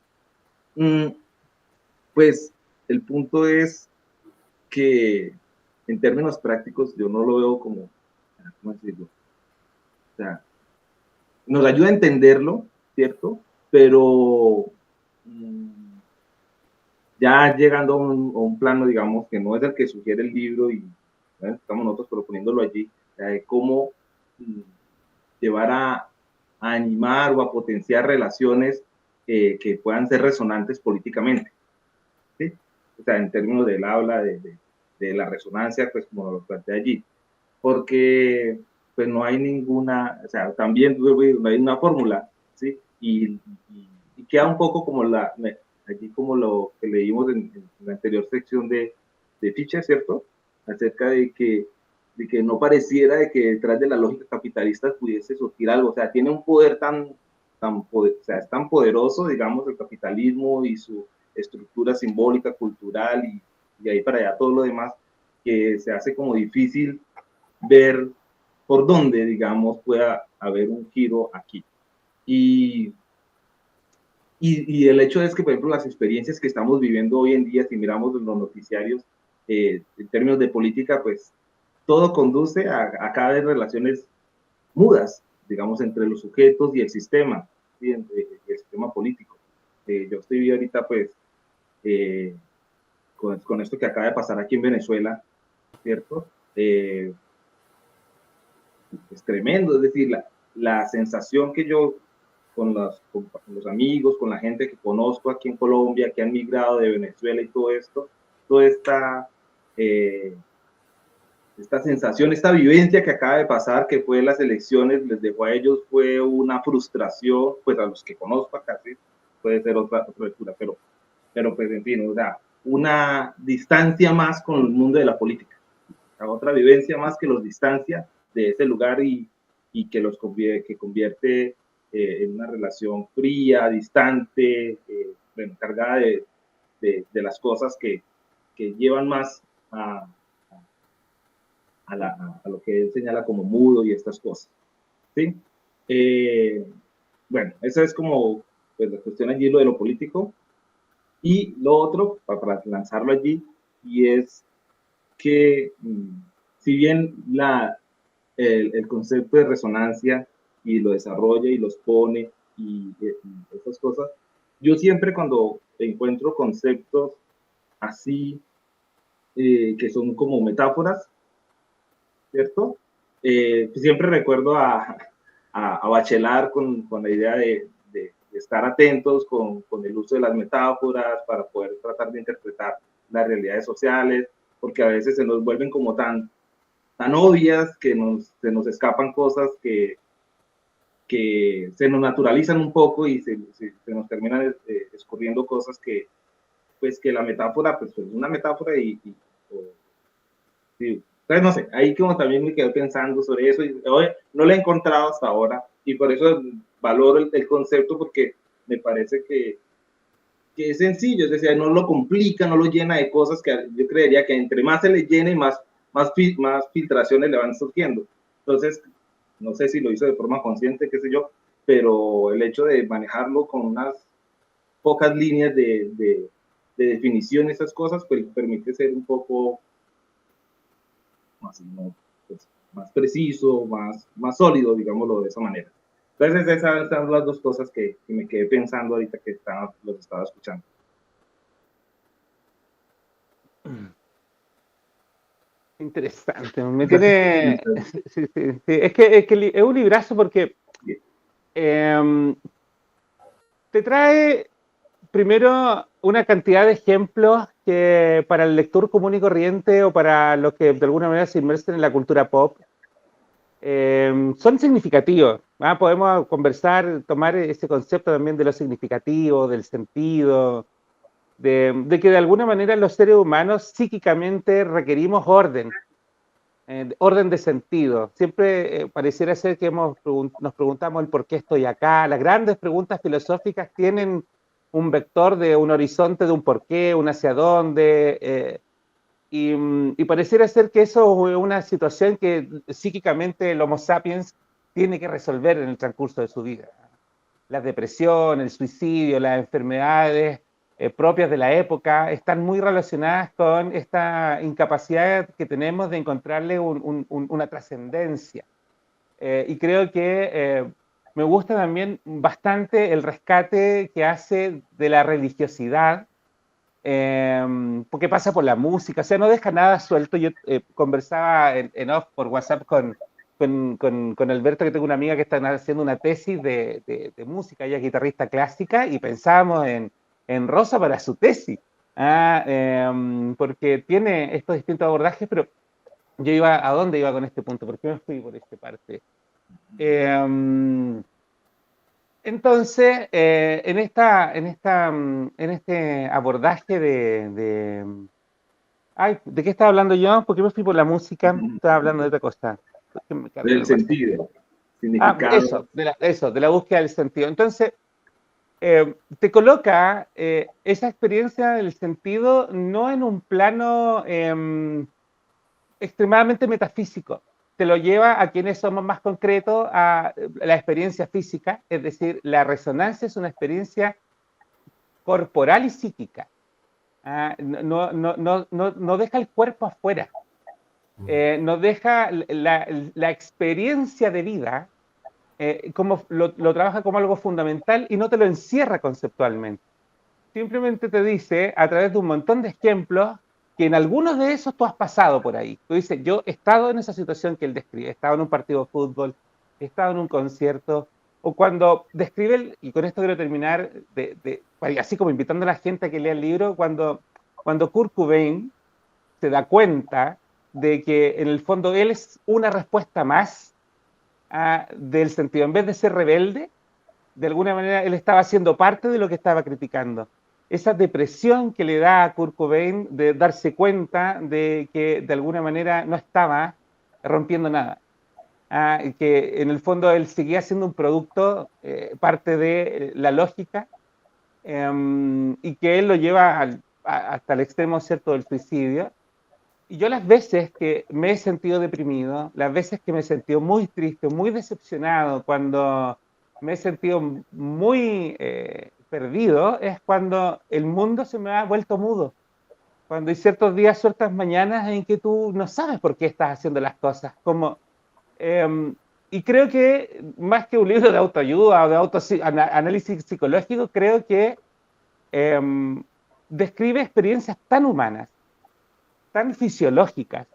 Pues el punto es que en términos prácticos yo no lo veo como, ¿cómo decirlo? O sea, nos ayuda a entenderlo, ¿cierto? Pero ya llegando a un plano, digamos, que no es el que sugiere el libro y estamos nosotros proponiéndolo allí, de cómo llevar a animar o a potenciar relaciones que puedan ser resonantes políticamente, ¿sí? O sea, en términos del habla, de la resonancia, pues como lo plantea allí, porque pues no hay ninguna, o sea, también no hay una fórmula, ¿sí? Y queda un poco como allí como lo que leímos en la anterior sección de Fischer, ¿cierto? Acerca de que no pareciera de que detrás de la lógica capitalista pudiese surgir algo, o sea, tiene un poder o sea, es tan poderoso, digamos, el capitalismo y estructura simbólica, cultural y ahí para allá todo lo demás, que se hace como difícil ver por dónde, digamos, pueda haber un giro aquí. Y el hecho es que, por ejemplo, las experiencias que estamos viviendo hoy en día, si miramos los noticiarios en términos de política, pues todo conduce a cada vez relaciones mudas, digamos, entre los sujetos y el sistema, ¿sí? Y el sistema político. Yo estoy ahorita, pues, con esto que acaba de pasar aquí en Venezuela, ¿cierto? Es tremendo, es decir, la sensación que yo con los amigos, con la gente que conozco aquí en Colombia, que han migrado de Venezuela y todo esto, toda esta sensación, esta vivencia que acaba de pasar, que fue las elecciones, les dejó a ellos, fue una frustración, pues a los que conozco acá, sí, puede ser otra lectura, pero pues en fin, o sea, una distancia más con el mundo de la política, otra vivencia más que los distancia de ese lugar y que los convierte en una relación fría, distante, bueno, cargada de las cosas que llevan más a lo que él señala como mudo y estas cosas. ¿Sí? Bueno, esa es como pues, la cuestión allí, lo de lo político. Y lo otro, para lanzarlo allí, y es que si bien el concepto de resonancia y lo desarrolla y los pone y esas cosas, yo siempre cuando encuentro conceptos así, que son como metáforas, ¿cierto? Siempre recuerdo a Bachelard con la idea de estar atentos con el uso de las metáforas para poder tratar de interpretar las realidades sociales, porque a veces se nos vuelven como tan obvias que se nos escapan cosas que se nos naturalizan un poco y se nos terminan escurriendo cosas que, pues, que la metáfora, pues, es una metáfora sí. Entonces, no sé, ahí como también me quedé pensando sobre eso y hoy no lo he encontrado hasta ahora y por eso valoro el concepto porque me parece que es sencillo, es decir, no lo complica, no lo llena de cosas que yo creería que entre más se le llene, más filtraciones le van surgiendo. Entonces, no sé si lo hizo de forma consciente, qué sé yo, pero el hecho de manejarlo con unas pocas líneas de definición, esas cosas, pues permite ser un poco más preciso, más sólido, digámoslo de esa manera. Entonces, esas son las dos cosas que me quedé pensando ahorita que los estaba escuchando. Interesante, me tiene... Sí. Es que es un librazo porque te trae primero una cantidad de ejemplos que para el lector común y corriente o para los que de alguna manera se inmersen en la cultura pop son significativos. Podemos conversar, tomar ese concepto también de lo significativo, del sentido, de que de alguna manera los seres humanos psíquicamente requerimos orden de sentido. Siempre pareciera ser que nos preguntamos el por qué estoy acá. Las grandes preguntas filosóficas tienen un vector de un horizonte de un porqué, un hacia dónde, y pareciera ser que eso es una situación que psíquicamente el Homo sapiens tiene que resolver en el transcurso de su vida. La depresión, el suicidio, las enfermedades propias de la época están muy relacionadas con esta incapacidad que tenemos de encontrarle una trascendencia. Y creo que me gusta también bastante el rescate que hace de la religiosidad, porque pasa por la música, o sea, no deja nada suelto. Yo conversaba en off por WhatsApp con Alberto, que tengo una amiga que está haciendo una tesis de música, ella es guitarrista clásica, y pensábamos en Rosa para su tesis, porque tiene estos distintos abordajes, pero yo ¿a dónde iba con este punto? ¿Por qué me fui por esta parte? Entonces, en este abordaje ¿de qué estaba hablando yo? ¿Por qué me fui por la música? Estaba hablando de otra cosa. Del sentido, significado. De la búsqueda del sentido. Entonces, te coloca esa experiencia del sentido no en un plano extremadamente metafísico, te lo lleva a quienes somos más concretos a la experiencia física, es decir, la resonancia es una experiencia corporal y psíquica. No deja el cuerpo afuera, nos deja la experiencia de vida, como lo trabaja como algo fundamental y no te lo encierra conceptualmente. Simplemente te dice, a través de un montón de ejemplos, que en algunos de esos tú has pasado por ahí. Tú dices, yo he estado en esa situación que él describe, he estado en un partido de fútbol, he estado en un concierto, o cuando describe, y con esto quiero terminar, así como invitando a la gente a que lea el libro, cuando Kurt Cobain se da cuenta de que en el fondo él es una respuesta más del sentido. En vez de ser rebelde, de alguna manera él estaba siendo parte de lo que estaba criticando. Esa depresión que le da a Kurt Cobain de darse cuenta de que de alguna manera no estaba rompiendo nada. Que en el fondo él seguía siendo un producto, parte de la lógica, y que él lo lleva hasta el extremo, ¿cierto?, del suicidio. Y yo las veces que me he sentido deprimido, las veces que me he sentido muy triste, muy decepcionado, cuando me he sentido muy perdido, es cuando el mundo se me ha vuelto mudo. Cuando hay ciertos días, ciertas mañanas en que tú no sabes por qué estás haciendo las cosas. Y creo que más que un libro de autoayuda o de análisis psicológico, creo que describe experiencias tan humanas, tan fisiológicas,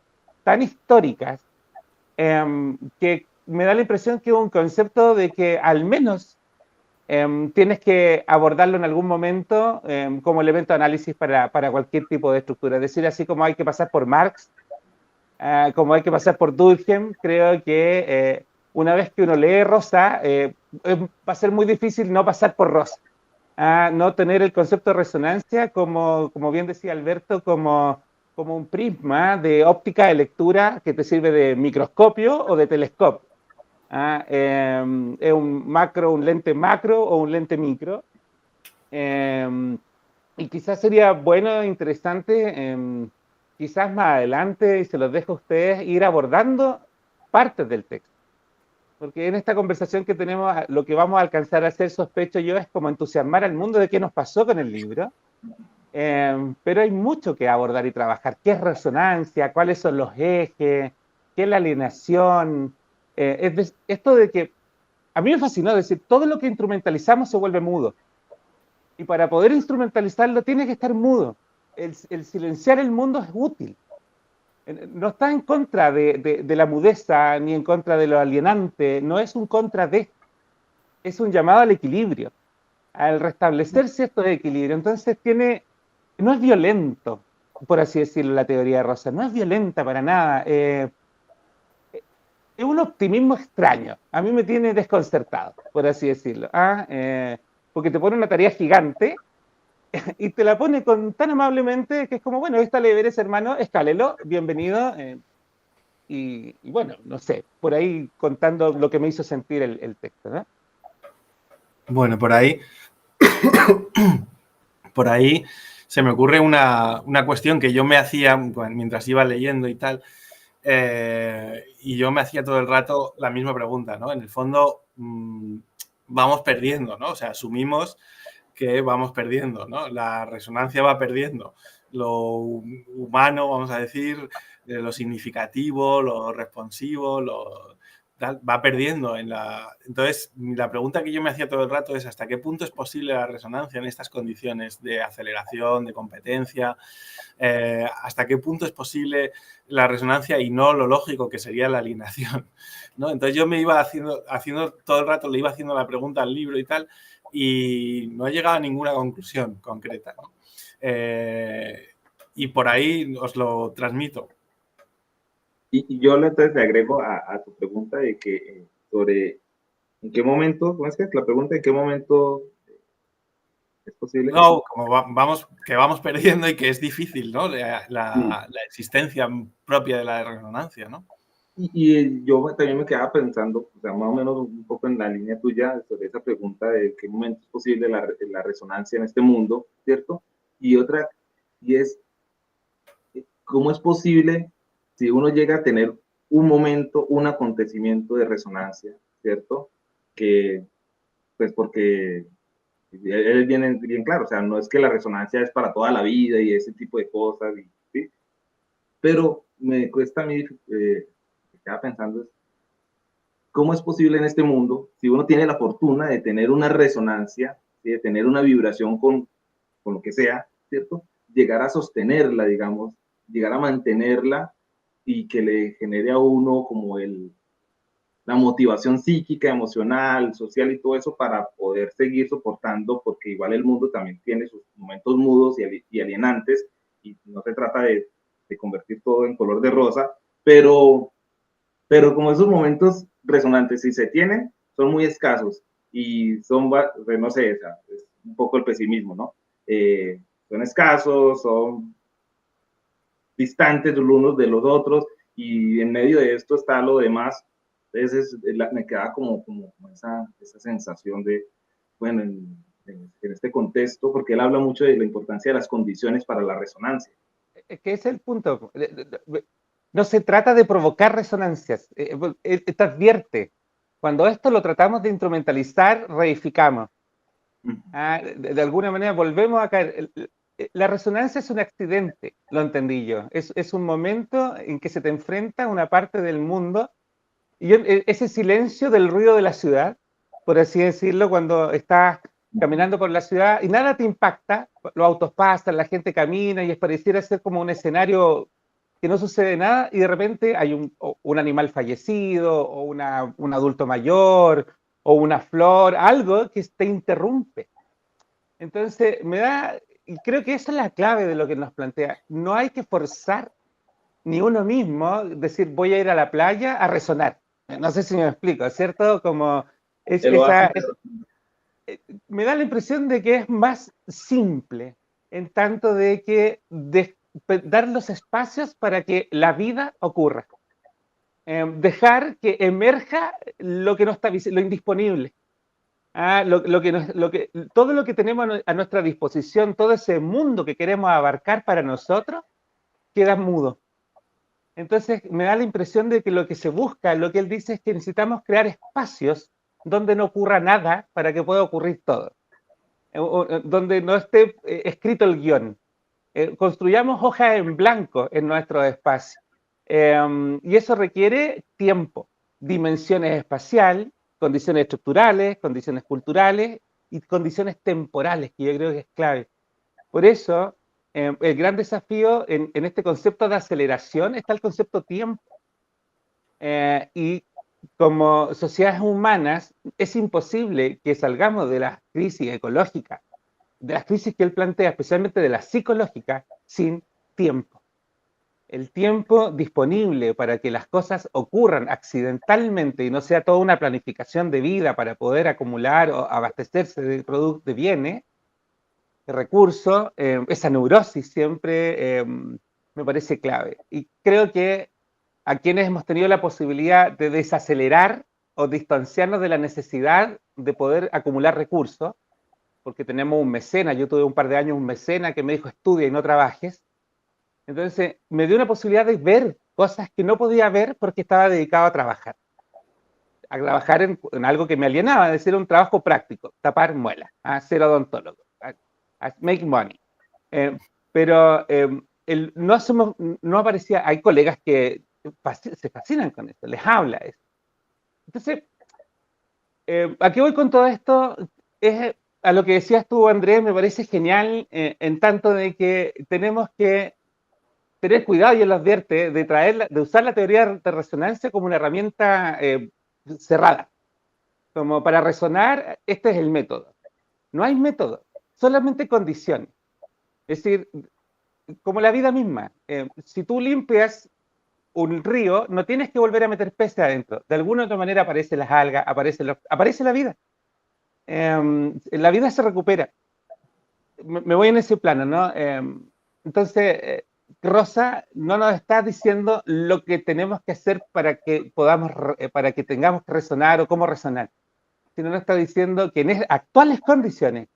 tan históricas, que me da la impresión que es un concepto de que al menos tienes que abordarlo en algún momento como elemento de análisis para cualquier tipo de estructura. Es decir, así como hay que pasar por Marx, como hay que pasar por Durkheim, creo que una vez que uno lee Rosa, va a ser muy difícil no pasar por Rosa. No tener el concepto de resonancia, como bien decía Alberto, como un prisma de óptica de lectura que te sirve de microscopio o de telescopio. Es un lente macro o un lente micro. Y quizás sería bueno, interesante, quizás más adelante, y se los dejo a ustedes, ir abordando partes del texto. Porque en esta conversación que tenemos, lo que vamos a alcanzar a hacer, sospecho yo, es como entusiasmar al mundo de qué nos pasó con el libro. Pero hay mucho que abordar y trabajar. ¿Qué es resonancia? ¿Cuáles son los ejes? ¿Qué es la alienación? Esto de que a mí me fascinó, decir, todo lo que instrumentalizamos se vuelve mudo. Y para poder instrumentalizarlo tiene que estar mudo. El silenciar el mundo es útil. No está en contra de la mudeza ni en contra de lo alienante, no es un contra de, es un llamado al equilibrio, al restablecer ciertos equilibrios. Entonces no es violento, por así decirlo, la teoría de Rosa, no es violenta para nada. Es un optimismo extraño, a mí me tiene desconcertado, por así decirlo. Porque te pone una tarea gigante y te la pone tan amablemente que es como, bueno, esta le deberes, hermano, escálelo, bienvenido. Y bueno, no sé, por ahí contando lo que me hizo sentir el texto, ¿no? Bueno, por ahí se me ocurre una cuestión que yo me hacía mientras iba leyendo y tal, y yo me hacía todo el rato la misma pregunta, ¿no? En el fondo, vamos perdiendo, ¿no? O sea, asumimos que vamos perdiendo, ¿no? La resonancia va perdiendo lo humano, vamos a decir, lo significativo, lo responsivo, va perdiendo Entonces, la pregunta que yo me hacía todo el rato es ¿hasta qué punto es posible la resonancia en estas condiciones de aceleración, de competencia? ¿Hasta qué punto es posible la resonancia y no lo lógico que sería la alineación, ¿no? Entonces yo me iba haciendo todo el rato, le iba haciendo la pregunta al libro y tal, y no he llegado a ninguna conclusión concreta, ¿no? Y por ahí os lo transmito. Y yo entonces le agrego a tu pregunta de que sobre en qué momento, ¿cómo es que es la pregunta? ¿En qué momento es posible? No, como vamos perdiendo y que es difícil, ¿no? La existencia propia de la resonancia, ¿no? Y yo también me quedaba pensando, o sea, más o menos un poco en la línea tuya, sobre esa pregunta de qué momento es posible la resonancia en este mundo, ¿cierto? Y otra, y es, ¿cómo es posible si uno llega a tener un momento, un acontecimiento de resonancia, ¿cierto? Que, pues porque él viene bien claro, o sea, no es que la resonancia es para toda la vida y ese tipo de cosas, ¿sí? Pero me cuesta a mí, me quedaba pensando, ¿cómo es posible en este mundo, si uno tiene la fortuna de tener una resonancia, ¿sí? De tener una vibración con lo que sea, ¿cierto? Llegar a sostenerla, digamos, llegar a mantenerla y que le genere a uno como la motivación psíquica, emocional, social y todo eso para poder seguir soportando, porque igual el mundo también tiene sus momentos mudos y alienantes, y no se trata de convertir todo en color de rosa, pero como esos momentos resonantes, si se tienen, son muy escasos y son, no sé, es un poco el pesimismo, ¿no? Son escasos, son distantes los unos de los otros y en medio de esto está lo demás. Entonces me queda como esa sensación de, bueno, en este contexto, porque él habla mucho de la importancia de las condiciones para la resonancia. Es que ese es el punto. No se trata de provocar resonancias. Te advierte. Cuando esto lo tratamos de instrumentalizar, reificamos. De alguna manera volvemos a caer. La resonancia es un accidente, lo entendí yo. Es un momento en que se te enfrenta a una parte del mundo y ese silencio del ruido de la ciudad, por así decirlo, cuando estás caminando por la ciudad y nada te impacta, los autos pasan, la gente camina y pareciera ser como un escenario que no sucede nada y de repente hay un animal fallecido o un adulto mayor o una flor, algo que te interrumpe. Entonces, y creo que esa es la clave de lo que nos plantea. No hay que forzar ni uno mismo decir voy a ir a la playa a resonar. No sé si me explico, ¿cierto? Como me da la impresión de que es más simple, en tanto de que dar los espacios para que la vida ocurra. Dejar que emerja lo que no está lo indisponible. Todo lo que tenemos a nuestra disposición, todo ese mundo que queremos abarcar para nosotros, queda mudo. Entonces me da la impresión de que lo que se busca, lo que él dice es que necesitamos crear espacios donde no ocurra nada para que pueda ocurrir todo, donde no esté escrito el guión. Construyamos hojas en blanco en nuestro espacio. Y eso requiere tiempo, dimensiones espacial, condiciones estructurales, condiciones culturales y condiciones temporales, que yo creo que es clave. Por eso, el gran desafío en este concepto de aceleración está el concepto tiempo. Y como sociedades humanas, es imposible que salgamos de las crisis ecológicas, de las crisis que él plantea, especialmente de la psicológica, sin tiempo. El tiempo disponible para que las cosas ocurran accidentalmente y no sea toda una planificación de vida para poder acumular o abastecerse de productos, de bienes, de recursos, esa neurosis siempre me parece clave. Y creo que a quienes hemos tenido la posibilidad de desacelerar o distanciarnos de la necesidad de poder acumular recursos, porque tenemos un mecena, yo tuve un par de años un mecena que me dijo estudia y no trabajes, entonces me dio una posibilidad de ver cosas que no podía ver porque estaba dedicado a trabajar en algo que me alienaba, es decir, un trabajo práctico, tapar muelas, ser odontólogo, make money. Pero no aparecía, hay colegas que se fascinan con esto, les habla eso. Entonces, ¿a qué voy con todo esto? Es a lo que decías tú, Andrés, me parece genial, en tanto de que tenemos que tener cuidado, y él lo advierte, de usar la teoría de resonancia como una herramienta cerrada. Como para resonar, este es el método. No hay método, solamente condiciones. Es decir, como la vida misma. Si tú limpias un río, no tienes que volver a meter peces adentro. De alguna u otra manera aparecen las algas, aparece la vida. La vida se recupera. Me voy en ese plano, ¿no? Entonces, Rosa no nos está diciendo lo que tenemos que hacer para que podamos, para que tengamos que resonar o cómo resonar, sino nos está diciendo que en actuales condiciones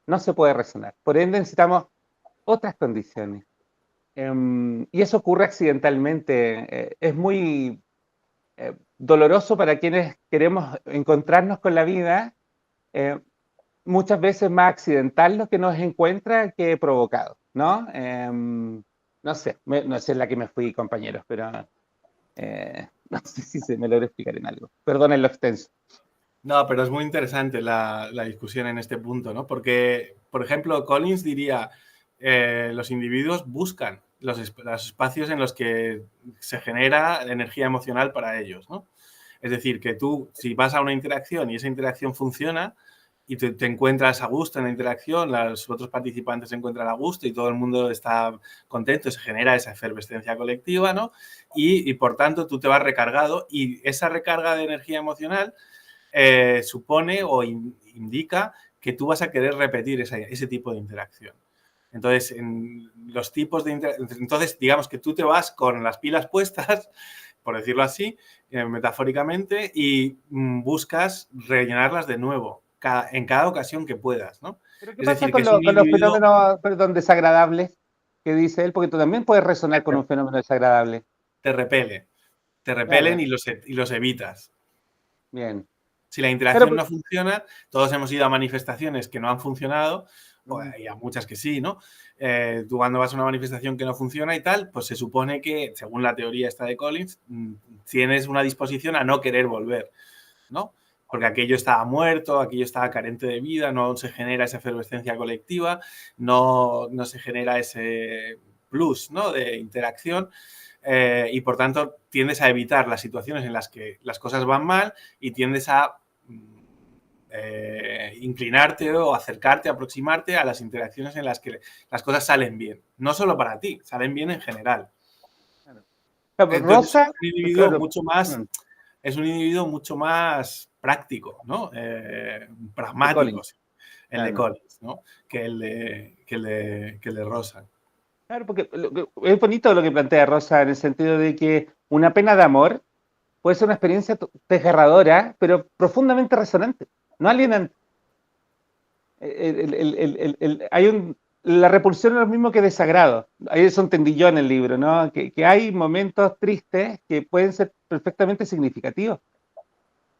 no se puede resonar. Por ende, necesitamos otras condiciones. Y eso ocurre accidentalmente. Es muy doloroso para quienes queremos encontrarnos con la vida. Muchas veces más accidental lo que nos encuentra que provocado, ¿no? No sé, no sé en la que me fui, compañeros, pero no sé si se me logra explicar en algo. Perdonen lo extenso. No, pero es muy interesante la discusión en este punto, ¿no? Porque, por ejemplo, Collins diría, los individuos buscan los espacios en los que se genera energía emocional para ellos, ¿no? Es decir, que tú, si vas a una interacción y esa interacción funciona y te encuentras a gusto en la interacción, los otros participantes se encuentran a gusto y todo el mundo está contento, se genera esa efervescencia colectiva, ¿no? Y por tanto, tú te vas recargado y esa recarga de energía emocional supone o indica que tú vas a querer repetir ese tipo de interacción. Entonces, en los tipos de entonces, digamos que tú te vas con las pilas puestas, por decirlo así, metafóricamente, y buscas rellenarlas de nuevo en cada ocasión que puedas, ¿no? ¿Pero qué Es pasa decir, que con, es un con los individuo, fenómenos, perdón, desagradables que dice él? Porque tú también puedes resonar con un fenómeno desagradable. te repele, te repelen Claro, y los evitas. bien. Si la Claro, interacción no funciona, todos hemos ido a manifestaciones que no han funcionado, y a muchas que sí, ¿no? Tú cuando vas a una manifestación que no funciona y tal, pues se supone que, según la teoría esta de Collins, tienes una disposición a no querer volver, ¿no? Porque aquello estaba muerto, aquello estaba carente de vida, no se genera esa efervescencia colectiva, no se genera ese plus, ¿no? De interacción. Y por tanto tiendes a evitar las situaciones en las que las cosas van mal y tiendes a inclinarte o acercarte, aproximarte a las interacciones en las que las cosas salen bien. No solo para ti, salen bien en general. claro, Entonces Rosa, claro, es un individuo mucho más práctico, ¿no? de Pragmático, Collins, el de claro. Collins, ¿no? Que el de Rosa. Claro, porque es bonito lo que plantea Rosa en el sentido de que una pena de amor puede ser una experiencia desgarradora, pero profundamente resonante, no alienante. La repulsión es lo mismo que desagrado. Hay es un tendillón en el libro, ¿no? Que hay momentos tristes que pueden ser perfectamente significativos,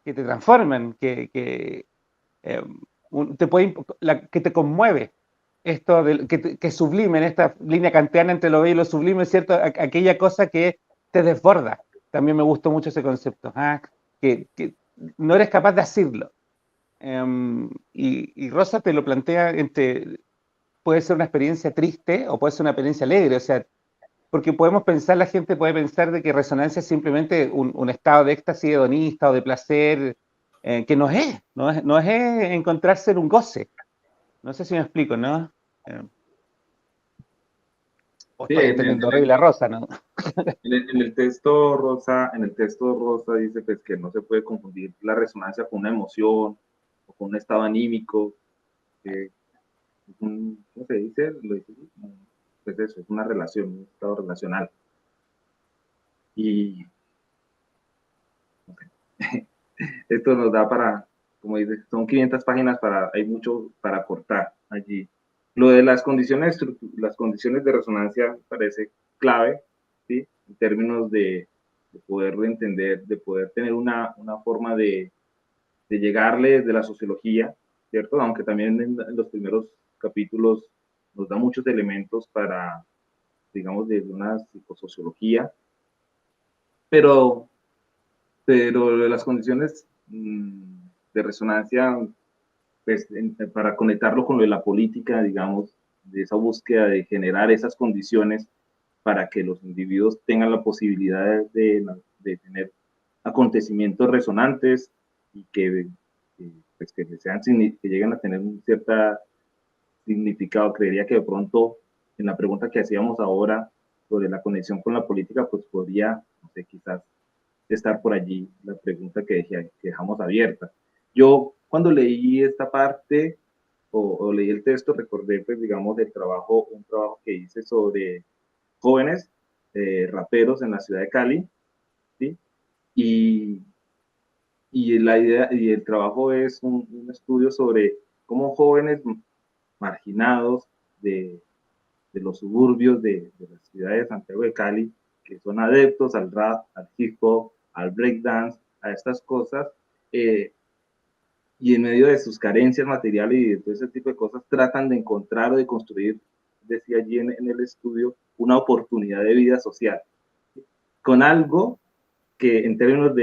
que te transforman, eh, que te conmueve. Esto que sublime, en esta línea kantiana entre lo bello y lo sublime, ¿cierto? Aquella cosa que te desborda. También me gustó mucho ese concepto, ¿ah? Que no eres capaz de decirlo. Y Rosa te lo plantea puede ser una experiencia triste o puede ser una experiencia alegre, o sea, porque podemos pensar, la gente puede pensar de que resonancia es simplemente un estado de éxtasis hedonista o de placer, que no es encontrarse en un goce. No sé si me explico, ¿no? Eh, o Sí, estoy entendiendo horrible a Rosa, ¿no? en el texto Rosa, dice pues, que no se puede confundir la resonancia con una emoción o con un estado anímico. Es ¿cómo se dice? Lo dice, pues eso, es una relación, un estado relacional. Y esto nos da para, como dice, son 500 páginas, hay mucho para cortar allí. Lo de las condiciones de resonancia parece clave, ¿sí? En términos de poderlo entender, de poder tener una forma de llegarle desde la sociología, ¿cierto? Aunque también en los primeros capítulos nos da muchos elementos para, digamos, de una psicosociología, pero las condiciones de resonancia, pues, para conectarlo con lo de la política, digamos, de esa búsqueda de generar esas condiciones para que los individuos tengan la posibilidad de tener acontecimientos resonantes y pues, que lleguen a tener un cierto significado. Creería que de pronto, en la pregunta que hacíamos ahora sobre la conexión con la política, pues podría, no sé, quizás estar por allí la pregunta que dejamos abierta. Yo cuando leí esta parte o leí el texto recordé, pues digamos, un trabajo que hice sobre jóvenes raperos en la ciudad de Cali, ¿sí? Y, y la idea y el trabajo es un estudio sobre cómo jóvenes marginados de los suburbios de la ciudad de Santiago de Cali, que son adeptos al rap, al hip hop, al breakdance, a estas cosas, y en medio de sus carencias materiales y de todo ese tipo de cosas, tratan de encontrar o de construir, decía allí en el estudio, una oportunidad de vida social, con algo que en términos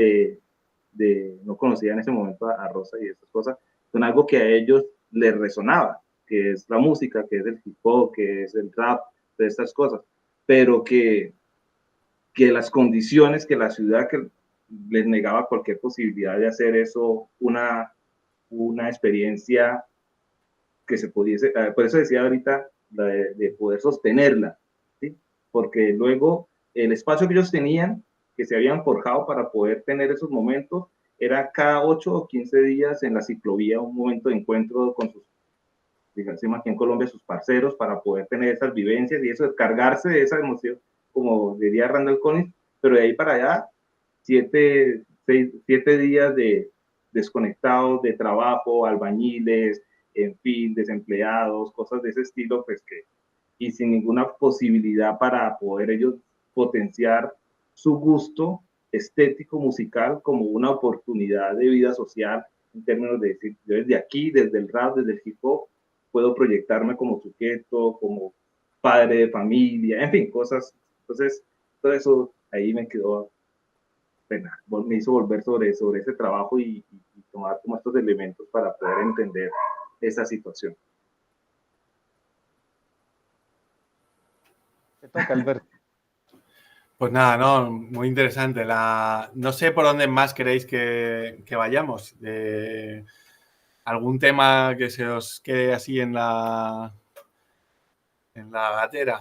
no conocía en ese momento a Rosa y estas cosas, con algo que a ellos les resonaba, que es la música, que es el hip hop, que es el rap, de estas cosas, pero que las condiciones, que la ciudad que les negaba cualquier posibilidad de hacer eso, una experiencia que se pudiese, por eso decía ahorita, de poder sostenerla, ¿sí? Porque luego el espacio que ellos tenían, que se habían forjado para poder tener esos momentos, era cada 8 o 15 días en la ciclovía un momento de encuentro con sus, digamos, aquí en Colombia, sus parceros, para poder tener esas vivencias y eso, descargarse de esa emoción, como diría Randall Collins, pero de ahí para allá, 7 días de desconectados de trabajo, albañiles, en fin, desempleados, cosas de ese estilo, pues que, y sin ninguna posibilidad para poder ellos potenciar su gusto estético musical como una oportunidad de vida social en términos de decir, yo desde aquí, desde el rap, desde el hip hop, puedo proyectarme como sujeto, como padre de familia, en fin, cosas. Entonces, todo eso ahí me quedó pena, me hizo volver sobre ese trabajo y tomar como estos elementos para poder entender esa situación. Te toca, Alberto. Pues nada, no, muy interesante. No sé por dónde más queréis que vayamos. ¿Algún tema que se os quede así en la gatera?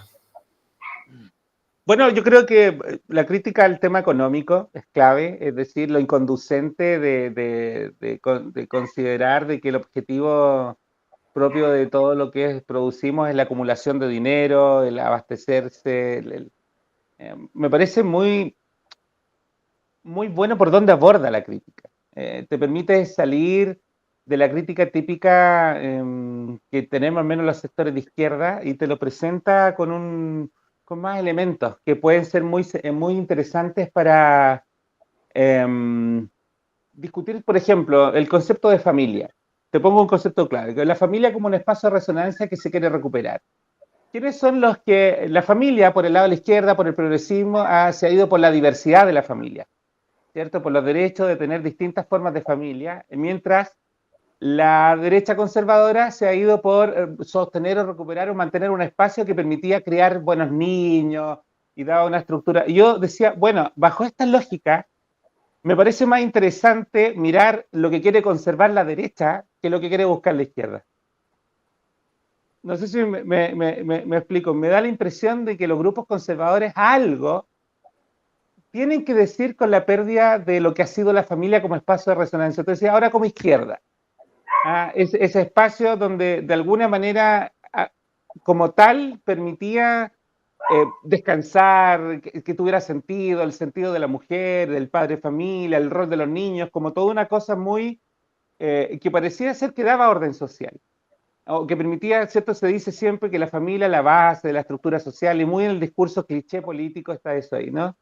Bueno, yo creo que la crítica al tema económico es clave, es decir, lo inconducente de considerar de que el objetivo propio de todo lo que producimos es la acumulación de dinero, el abastecerse. Me parece muy, muy bueno por dónde aborda la crítica. Te permite salir de la crítica típica que tenemos al menos los sectores de izquierda y te lo presenta con más elementos que pueden ser muy interesantes para discutir, por ejemplo, el concepto de familia. Te pongo un concepto claro, que la familia como un espacio de resonancia que se quiere recuperar. ¿Quiénes son los que, la familia, por el lado de la izquierda, por el progresismo, se ha ido por la diversidad de la familia, ¿cierto? Por los derechos de tener distintas formas de familia, mientras la derecha conservadora se ha ido por sostener o recuperar o mantener un espacio que permitía criar buenos niños y daba una estructura. Y yo decía, bueno, bajo esta lógica, me parece más interesante mirar lo que quiere conservar la derecha que lo que quiere buscar la izquierda. No sé si me explico. Me da la impresión de que los grupos conservadores algo tienen que decir con la pérdida de lo que ha sido la familia como espacio de resonancia. Entonces, ahora como izquierda. Ese espacio donde de alguna manera, como tal, permitía descansar, que tuviera sentido, el sentido de la mujer, del padre de familia, el rol de los niños, como toda una cosa muy que parecía ser que daba orden social. O que permitía, ¿cierto? Se dice siempre que la familia es la base de la estructura social y muy en el discurso cliché político está eso ahí, ¿no?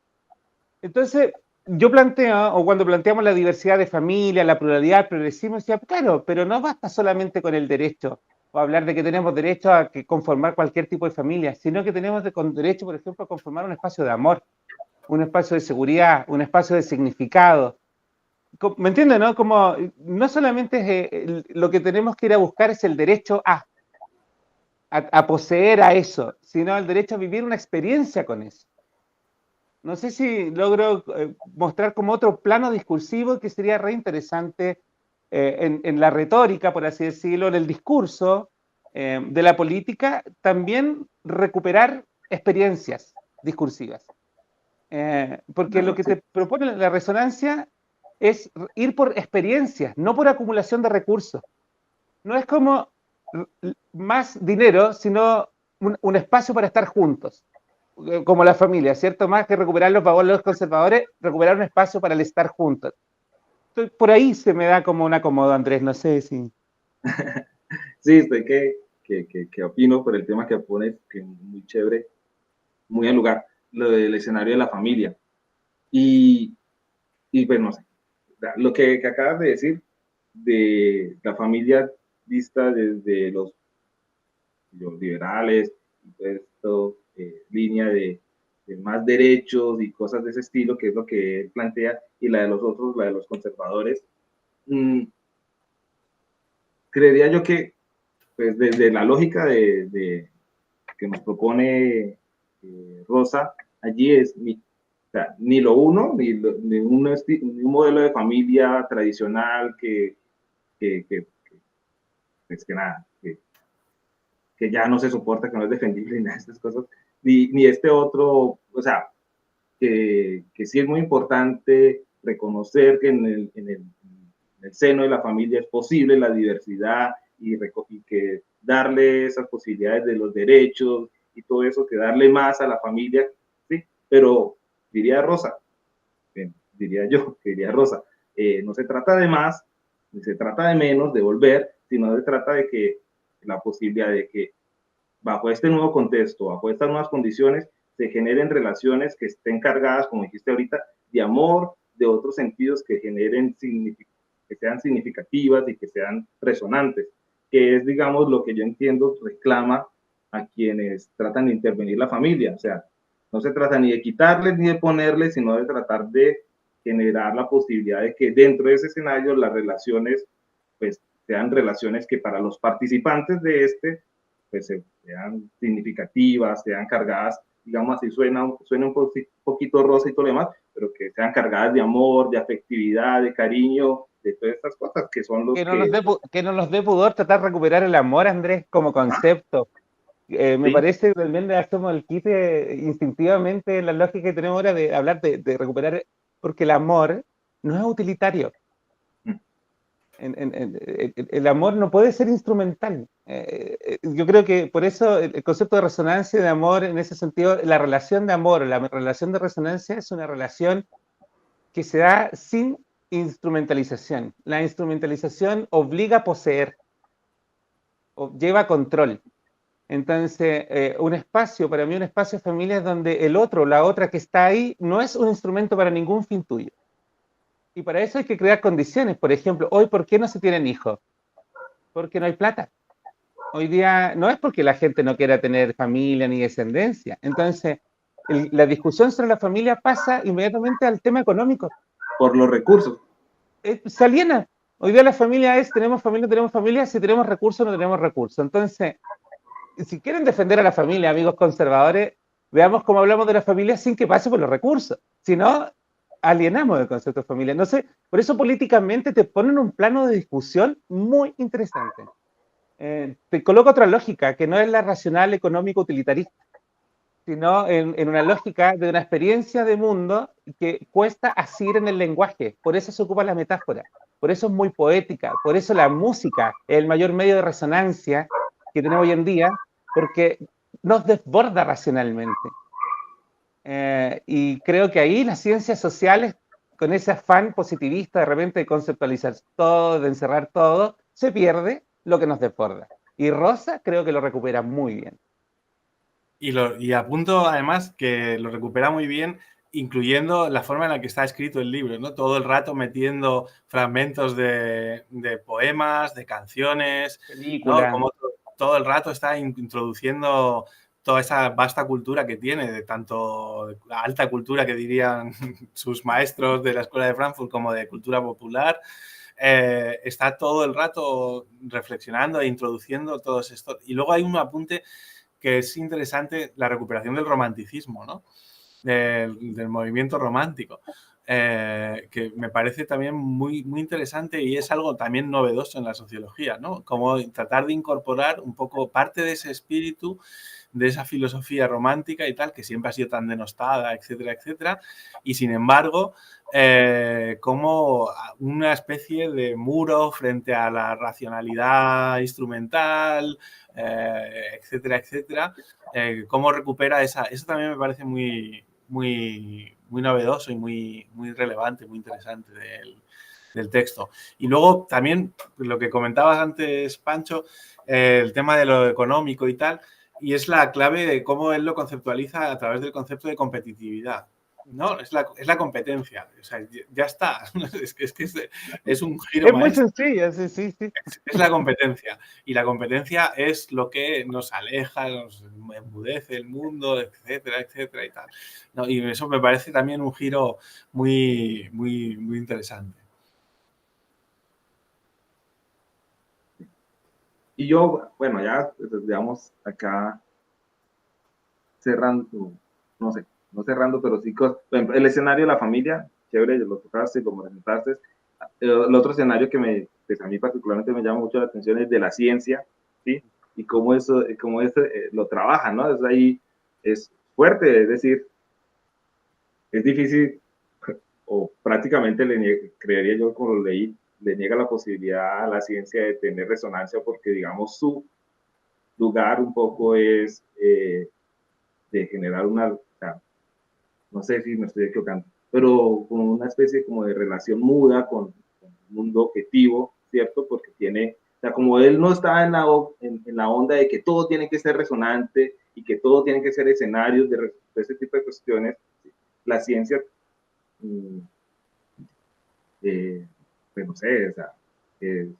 Entonces, yo planteo, o cuando planteamos la diversidad de familia, la pluralidad, el progresismo, decía, claro, pero no basta solamente con el derecho, o hablar de que tenemos derecho a conformar cualquier tipo de familia, sino que tenemos derecho, por ejemplo, a conformar un espacio de amor, un espacio de seguridad, un espacio de significado. ¿Me entienden, no? Como no solamente es, lo que tenemos que ir a buscar es el derecho a poseer a eso, sino el derecho a vivir una experiencia con eso. No sé si logro mostrar como otro plano discursivo que sería re interesante en la retórica, por así decirlo, en el discurso de la política, también recuperar experiencias discursivas. Porque lo que te propone la resonancia es ir por experiencias, no por acumulación de recursos. No es como más dinero, sino un espacio para estar juntos. como la familia, ¿cierto? Más que recuperar los valores conservadores, recuperar un espacio para el estar juntos. Por ahí se me da como un acomodo, Andrés, no sé si... Sí, estoy que opino por el tema que pones, que es muy chévere, muy al lugar, lo del escenario de la familia. Y pues no sé, lo que acabas de decir de la familia vista desde los liberales, y todo esto, línea de más derechos y cosas de ese estilo, que es lo que él plantea, y la de los otros, la de los conservadores, creería yo que pues desde la lógica que nos propone Rosa, allí es o sea, ni lo uno, ni un modelo de familia tradicional pues que nada, que ya no se soporta, que no es defendible y nada de estas cosas, ni este otro, o sea, que sí es muy importante reconocer que en el seno de la familia es posible la diversidad y que darle esas posibilidades de los derechos y todo eso, que darle más a la familia, sí, pero diría Rosa, diría yo, que diría Rosa, no se trata de más, ni se trata de menos, de volver, sino se trata de que la posibilidad de que bajo este nuevo contexto, bajo estas nuevas condiciones, se generen relaciones que estén cargadas, como dijiste ahorita, de amor, de otros sentidos que generen, que sean significativas y que sean resonantes, que es, digamos, lo que yo entiendo reclama a quienes tratan de intervenir la familia. O sea, no se trata ni de quitarles ni de ponerles, sino de tratar de generar la posibilidad de que dentro de ese escenario las relaciones, pues, sean relaciones que para los participantes de este, pues, sean significativas, sean cargadas, digamos así, suena un poquito rosa y todo lo demás, pero que sean cargadas de amor, de afectividad, de cariño, de todas estas cosas que son los que... Que no nos dé pudor tratar de recuperar el amor, Andrés, como concepto. Me ¿Sí? parece que también hacemos el quite instintivamente en la lógica que tenemos ahora de hablar de recuperar, porque el amor no es utilitario. El amor no puede ser instrumental. Yo creo que por eso el concepto de resonancia de amor, en ese sentido, la relación de amor, la relación de resonancia es una relación que se da sin instrumentalización. La instrumentalización obliga a poseer, o lleva control. Entonces, un espacio, para mí un espacio de familia es donde el otro, la otra que está ahí, no es un instrumento para ningún fin tuyo. Y para eso hay que crear condiciones. Por ejemplo, hoy, ¿por qué no se tienen hijos? Porque no hay plata. Hoy día no es porque la gente no quiera tener familia ni descendencia. Entonces, la discusión sobre la familia pasa inmediatamente al tema económico. Por los recursos. Se aliena. Hoy día la familia es, tenemos familia, si tenemos recursos o no tenemos recursos. Entonces, si quieren defender a la familia, amigos conservadores, veamos cómo hablamos de la familia sin que pase por los recursos. Si no, alienamos el concepto de familia. No sé, por eso políticamente te ponen un plano de discusión muy interesante. Te coloca otra lógica, que no es la racional económico utilitarista, sino en una lógica de una experiencia de mundo que cuesta asir en el lenguaje. Por eso se ocupa la metáfora, por eso es muy poética, por eso la música es el mayor medio de resonancia que tenemos hoy en día, porque nos desborda racionalmente. Y creo que ahí las ciencias sociales, con ese afán positivista de repente de conceptualizar todo, de encerrar todo, se pierde lo que nos desborda. Y Rosa creo que lo recupera muy bien. Y apunto además que lo recupera muy bien, incluyendo la forma en la que está escrito el libro, ¿no? Todo el rato metiendo fragmentos de poemas, de canciones, ¿no? Película. Como todo el rato está introduciendo toda esa vasta cultura que tiene, de tanto la alta cultura que dirían sus maestros de la Escuela de Frankfurt como de cultura popular. Está todo el rato reflexionando e introduciendo todos estos. Y luego hay un apunte que es interesante, la recuperación del romanticismo, ¿no? Del movimiento romántico. que me parece también muy, muy interesante y es algo también novedoso en la sociología, ¿no? Como tratar de incorporar un poco parte de ese espíritu, de esa filosofía romántica y tal, que siempre ha sido tan denostada, etcétera, etcétera, y sin embargo, como una especie de muro frente a la racionalidad instrumental, etcétera, etcétera, cómo recupera eso también me parece muy, muy, muy novedoso y muy, muy relevante, muy interesante del texto. Y luego también lo que comentabas antes, Pancho, el tema de lo económico y tal, y es la clave de cómo él lo conceptualiza a través del concepto de competitividad. No, es la competencia. O sea, ya está. Es un giro Es muy maestro. sencillo, sí, sí, sí. Es la competencia. Y la competencia es lo que nos aleja, nos enmudece el mundo, etcétera, etcétera y tal. ¿No? Y eso me parece también un giro muy, muy, muy interesante. Y yo, bueno, ya, pues, digamos, acá cerrando, no sé, no cerrando, pero sí, el escenario de la familia, chévere, lo tocaste, lo presentaste. El otro escenario que pues a mí particularmente me llama mucho la atención es de la ciencia, ¿sí? Y cómo eso, lo trabaja, ¿no? Es ahí, es fuerte, es decir, es difícil, o prácticamente creería yo, como lo leí, le niega la posibilidad a la ciencia de tener resonancia porque, digamos, su lugar un poco es de generar una, o sea, no sé si me estoy equivocando, pero con una especie como de relación muda con un mundo objetivo, ¿cierto? Porque tiene, o sea, como él no está en la onda de que todo tiene que ser resonante y que todo tiene que ser escenarios de ese tipo de cuestiones, la ciencia, pues no sé, o sea,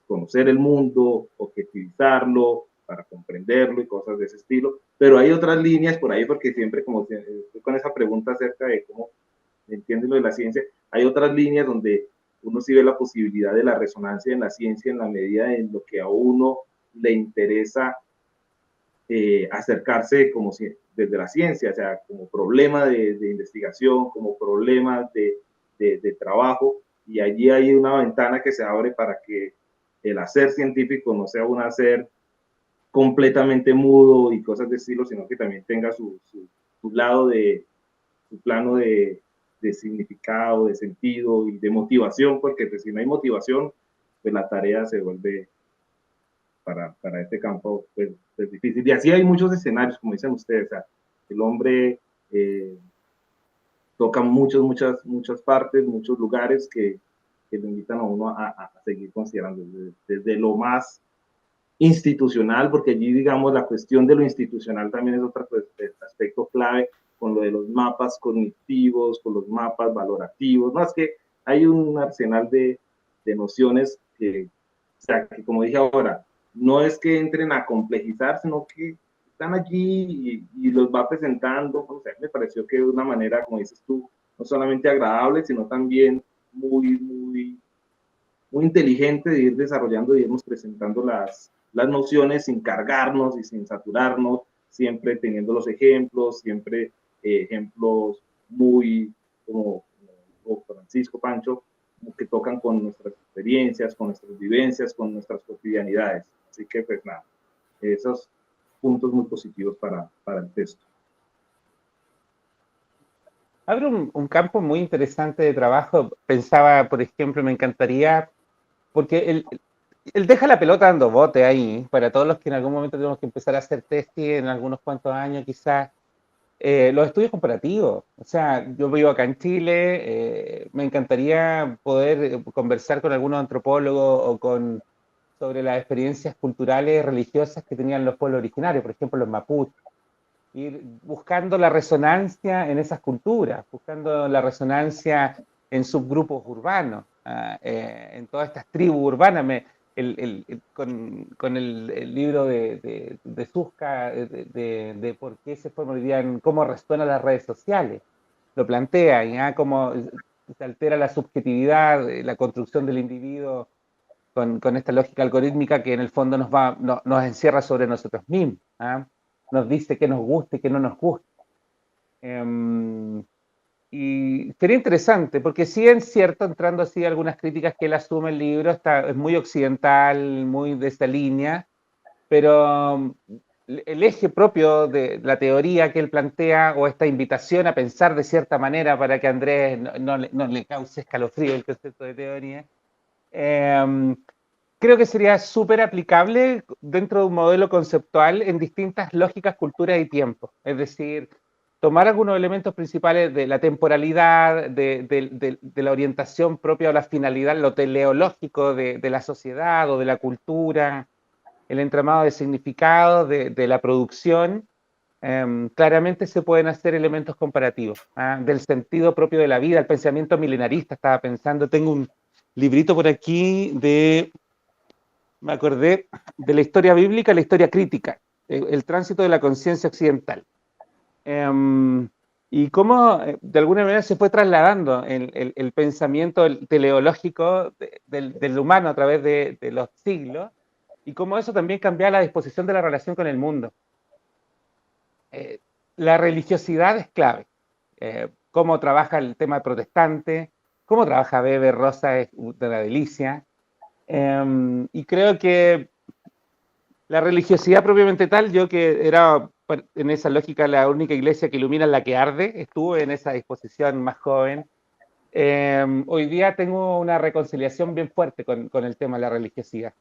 conocer el mundo, objetivizarlo, para comprenderlo y cosas de ese estilo. Pero hay otras líneas por ahí, porque siempre como estoy con esa pregunta acerca de cómo entiende lo de la ciencia, hay otras líneas donde uno sí ve la posibilidad de la resonancia en la ciencia en la medida en lo que a uno le interesa acercarse como si, desde la ciencia, o sea, como problema de investigación, como problema de trabajo, y allí hay una ventana que se abre para que el hacer científico no sea un hacer completamente mudo y cosas de estilo, sino que también tenga su lado su plano de significado, de sentido y de motivación, porque pues, si no hay motivación, pues la tarea se vuelve para este campo pues difícil. Y así hay muchos escenarios, como dicen ustedes, o sea, el hombre toca muchas partes, muchos lugares que lo invitan a uno a seguir considerando, desde lo más institucional, porque allí, digamos, la cuestión de lo institucional también es otro pues, aspecto clave, con lo de los mapas cognitivos, con los mapas valorativos, no, es que hay un arsenal de nociones que, o sea, que como dije ahora, no es que entren a complejizar, sino que están allí y los va presentando, o sea, me pareció que de una manera, como dices tú, no solamente agradable, sino también muy inteligente de ir desarrollando y irnos presentando las nociones sin cargarnos y sin saturarnos, siempre teniendo los ejemplos, siempre ejemplos muy como Francisco Pancho, que tocan con nuestras experiencias, con nuestras vivencias, con nuestras cotidianidades. Así que, pues nada, esos puntos muy positivos para el texto. Abre un campo muy interesante de trabajo. Pensaba, por ejemplo, me encantaría, porque él deja la pelota dando bote ahí, para todos los que en algún momento tenemos que empezar a hacer testing en algunos cuantos años quizás, los estudios comparativos. O sea, yo vivo acá en Chile, me encantaría poder conversar con algunos antropólogos o sobre las experiencias culturales, religiosas que tenían los pueblos originarios, por ejemplo, los mapuches. Ir buscando la resonancia en esas culturas, buscando la resonancia en subgrupos urbanos, en todas estas tribus urbanas. Con el libro de Susca, de por qué se formarían, cómo resuenan las redes sociales, lo plantea, ¿ya? Cómo se altera la subjetividad, la construcción del individuo con esta lógica algorítmica que en el fondo nos encierra sobre nosotros mismos, ¿ah? Nos dice qué nos gusta y qué no nos gusta. y sería interesante, porque sí es cierto, entrando así algunas críticas que él asume el libro, es muy occidental, muy de esta línea, pero el eje propio de la teoría que él plantea, o esta invitación a pensar de cierta manera para que Andrés no le cause escalofrío el concepto de teoría, eh, creo que sería súper aplicable dentro de un modelo conceptual en distintas lógicas, culturas y tiempos. Es decir, tomar algunos elementos principales de la temporalidad, de la orientación propia o la finalidad, lo teleológico de la sociedad o de la cultura, el entramado de significados de la producción. Claramente se pueden hacer elementos comparativos, del sentido propio de la vida, el pensamiento milenarista. Estaba pensando, tengo un librito por aquí me acordé de la historia bíblica, la historia crítica, el tránsito de la conciencia occidental. Y cómo de alguna manera se fue trasladando el pensamiento teleológico del humano a través de los siglos, y cómo eso también cambiaba la disposición de la relación con el mundo. La religiosidad es clave. Cómo trabaja el tema protestante, cómo trabaja Weber, Rosa, es de la delicia. Y creo que la religiosidad propiamente tal, yo que era en esa lógica la única iglesia que ilumina la que arde, estuve en esa disposición más joven. Hoy día tengo una reconciliación bien fuerte con el tema de la religiosidad,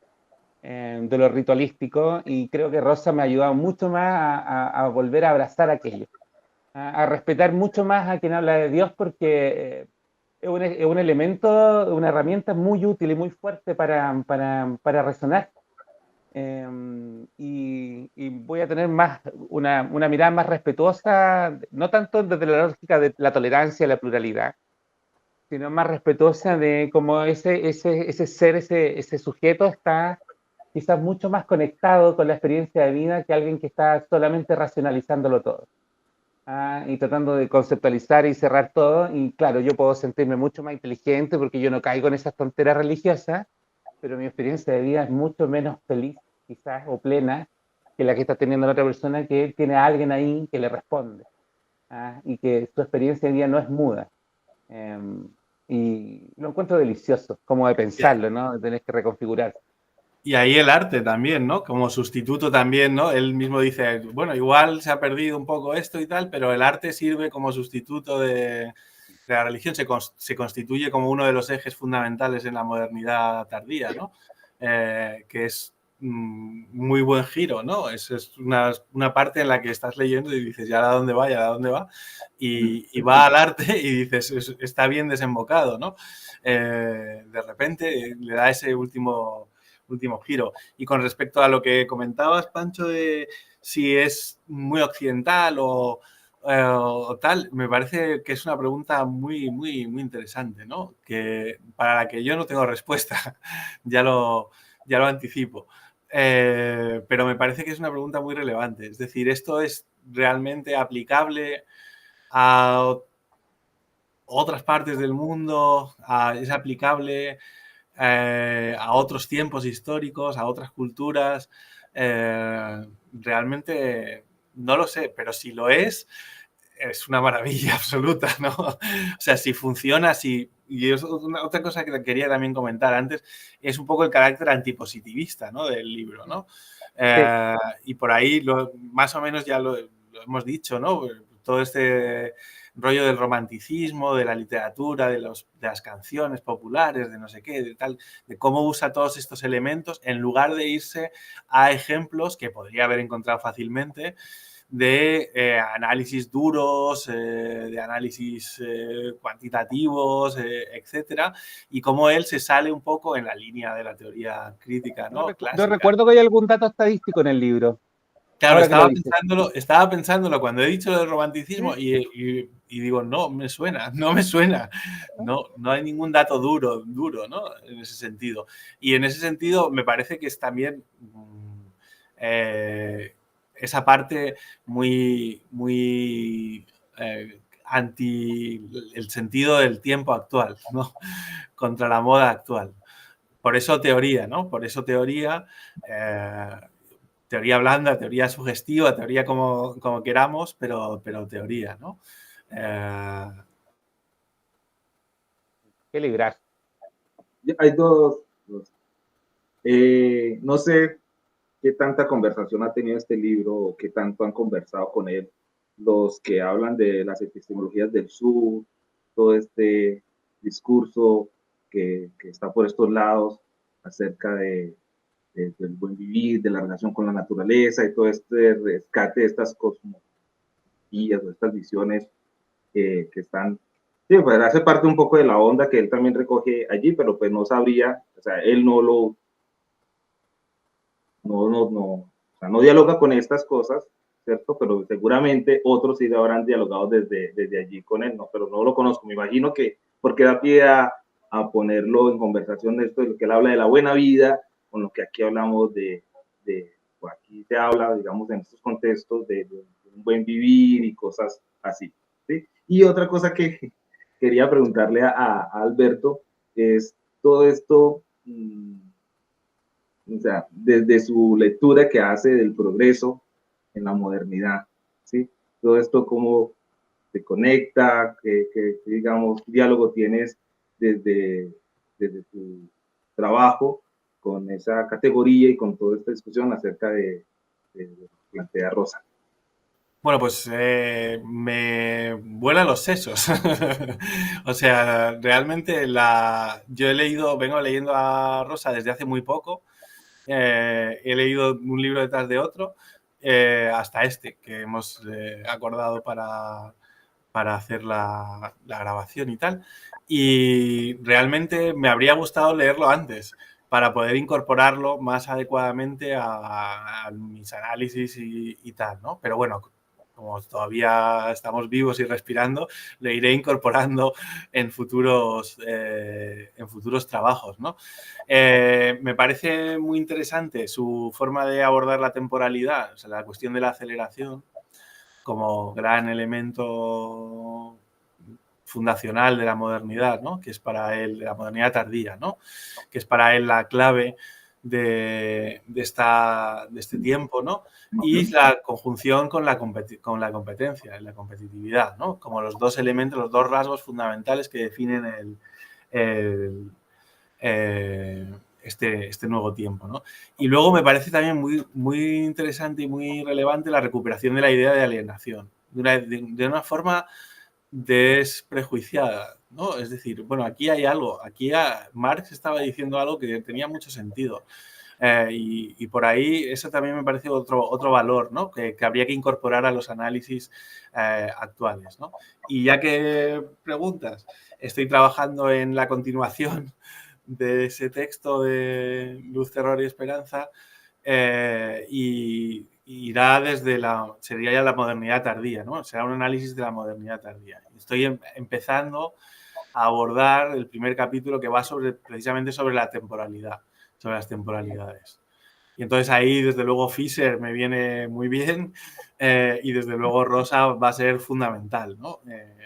de lo ritualístico, y creo que Rosa me ha ayudado mucho más a volver a abrazar aquello, a respetar mucho más a quien habla de Dios, porque es un elemento, una herramienta muy útil y muy fuerte para resonar. Y voy a tener más una mirada más respetuosa, no tanto desde la lógica de la tolerancia y la pluralidad, sino más respetuosa de cómo ese ser, ese sujeto está quizás mucho más conectado con la experiencia de vida que alguien que está solamente racionalizándolo todo. Y tratando de conceptualizar y cerrar todo. Y claro, yo puedo sentirme mucho más inteligente porque yo no caigo en esas tonteras religiosas, pero mi experiencia de vida es mucho menos feliz, quizás, o plena, que la que está teniendo la otra persona, que tiene a alguien ahí que le responde, y que su experiencia de vida no es muda. Y lo encuentro delicioso, como de pensarlo, ¿no? De tener que reconfigurar. Y ahí el arte también, ¿no? Como sustituto también, ¿no? Él mismo dice, bueno, igual se ha perdido un poco esto y tal, pero el arte sirve como sustituto de la religión, se constituye como uno de los ejes fundamentales en la modernidad tardía, ¿no? Que es muy buen giro, ¿no? Es una parte en la que estás leyendo y dices, ¿ya a dónde va? ¿Ya a dónde va? Y va al arte y dices, está bien desembocado, ¿no? De repente le da ese último giro. Y con respecto a lo que comentabas, Pancho, de si es muy occidental o tal, me parece que es una pregunta muy, muy, muy interesante, ¿no? Que para la que yo no tengo respuesta, ya lo anticipo. Pero me parece que es una pregunta muy relevante. Es decir, ¿esto es realmente aplicable a otras partes del mundo? ¿Es aplicable a otros tiempos históricos, a otras culturas? Realmente no lo sé, pero si lo es una maravilla absoluta, ¿no? O sea, si funciona, si... Y es otra cosa que quería también comentar antes, es un poco el carácter antipositivista, ¿no? Del libro, ¿no? Sí. Y por ahí más o menos ya lo hemos dicho, ¿no? Todo este rollo del romanticismo, de la literatura, de las canciones populares, de no sé qué, de tal, de cómo usa todos estos elementos en lugar de irse a ejemplos que podría haber encontrado fácilmente de análisis duros, de análisis cuantitativos, etcétera, y cómo él se sale un poco en la línea de la teoría crítica, ¿no? No Clásica. recuerdo que hay algún dato estadístico en el libro, Claro, ahora que lo dices. estaba pensándolo cuando he dicho del romanticismo ¿Sí? y digo, no me suena, no me suena. No hay ningún dato duro, ¿no? En ese sentido. Y en ese sentido me parece que es también esa parte muy, muy anti el sentido del tiempo actual, ¿no? Contra la moda actual. Por eso teoría, ¿no? Por eso teoría, teoría blanda, teoría sugestiva, teoría como queramos, pero teoría, ¿no? Qué librazo. Hay dos. No sé qué tanta conversación ha tenido este libro o qué tanto han conversado con él los que hablan de las epistemologías del sur, todo este discurso que está por estos lados acerca del buen vivir, de la relación con la naturaleza y todo este rescate de estas cosmologías o estas visiones que están, sí, pues hace parte un poco de la onda que él también recoge allí, pero pues no sabría, o sea, él o sea, no dialoga con estas cosas, ¿cierto? Pero seguramente otros sí habrán dialogado desde allí con él, ¿no? Pero no lo conozco, me imagino que porque da pie a ponerlo en conversación de esto, de lo que él habla de la buena vida, con lo que aquí hablamos pues aquí se habla, digamos, en estos contextos de un buen vivir y cosas así, ¿sí? Y otra cosa que quería preguntarle a Alberto es todo esto, o sea, desde su lectura que hace del progreso en la modernidad, ¿sí? Todo esto cómo se conecta, digamos, diálogo tienes desde, desde tu trabajo con esa categoría y con toda esta discusión acerca de plantea Rosa. Bueno, pues me vuelan los sesos. O sea, realmente yo vengo leyendo a Rosa desde hace muy poco. He leído un libro detrás de otro, hasta este que hemos acordado para hacer la grabación y tal. Y realmente me habría gustado leerlo antes para poder incorporarlo más adecuadamente a mis análisis y tal, ¿no? Pero bueno, como todavía estamos vivos y respirando, le iré incorporando en futuros trabajos, ¿no? Me parece muy interesante su forma de abordar la temporalidad, o sea, la cuestión de la aceleración como gran elemento fundacional de la modernidad, ¿no? Que es para él, de la modernidad tardía, ¿no? Que es para él la clave de este tiempo, ¿no? Y la conjunción con la competencia y la competitividad, ¿no? Como los dos elementos, los dos rasgos fundamentales que definen este nuevo tiempo, ¿no? Y luego me parece también muy interesante y muy relevante la recuperación de la idea de alienación, de una forma desprejuiciada, ¿no? Es decir, bueno, aquí hay algo, Marx estaba diciendo algo que tenía mucho sentido. Y por ahí eso también me parece otro valor, ¿no? Que habría que incorporar a los análisis actuales, ¿no? Y ya que preguntas, estoy trabajando en la continuación de ese texto de Luz, Terror y Esperanza, y irá sería ya la modernidad tardía, ¿no? Será un análisis de la modernidad tardía. Estoy empezando a abordar el primer capítulo que va precisamente sobre la temporalidad, sobre las temporalidades. Y entonces ahí, desde luego, Fischer me viene muy bien, y desde luego Rosa va a ser fundamental, ¿no?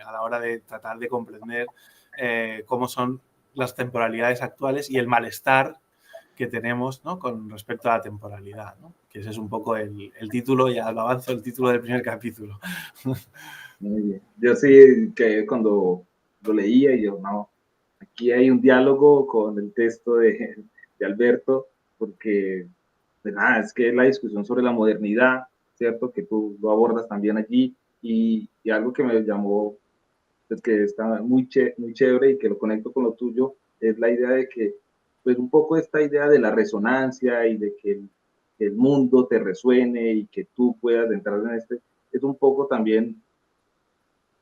A la hora de tratar de comprender cómo son las temporalidades actuales y el malestar que tenemos, ¿no? Con respecto a la temporalidad, ¿no? Que ese es un poco el título, ya lo avanzo, el título del primer capítulo. Muy bien. Yo sí que cuando lo leía y yo, no, aquí hay un diálogo con el texto de Alberto, porque pues nada, es que la discusión sobre la modernidad, ¿cierto? Que tú lo abordas también allí, y algo que me llamó, pues que está muy chévere y que lo conecto con lo tuyo, es la idea de que, pues un poco esta idea de la resonancia y de que el mundo te resuene y que tú puedas entrar en es un poco también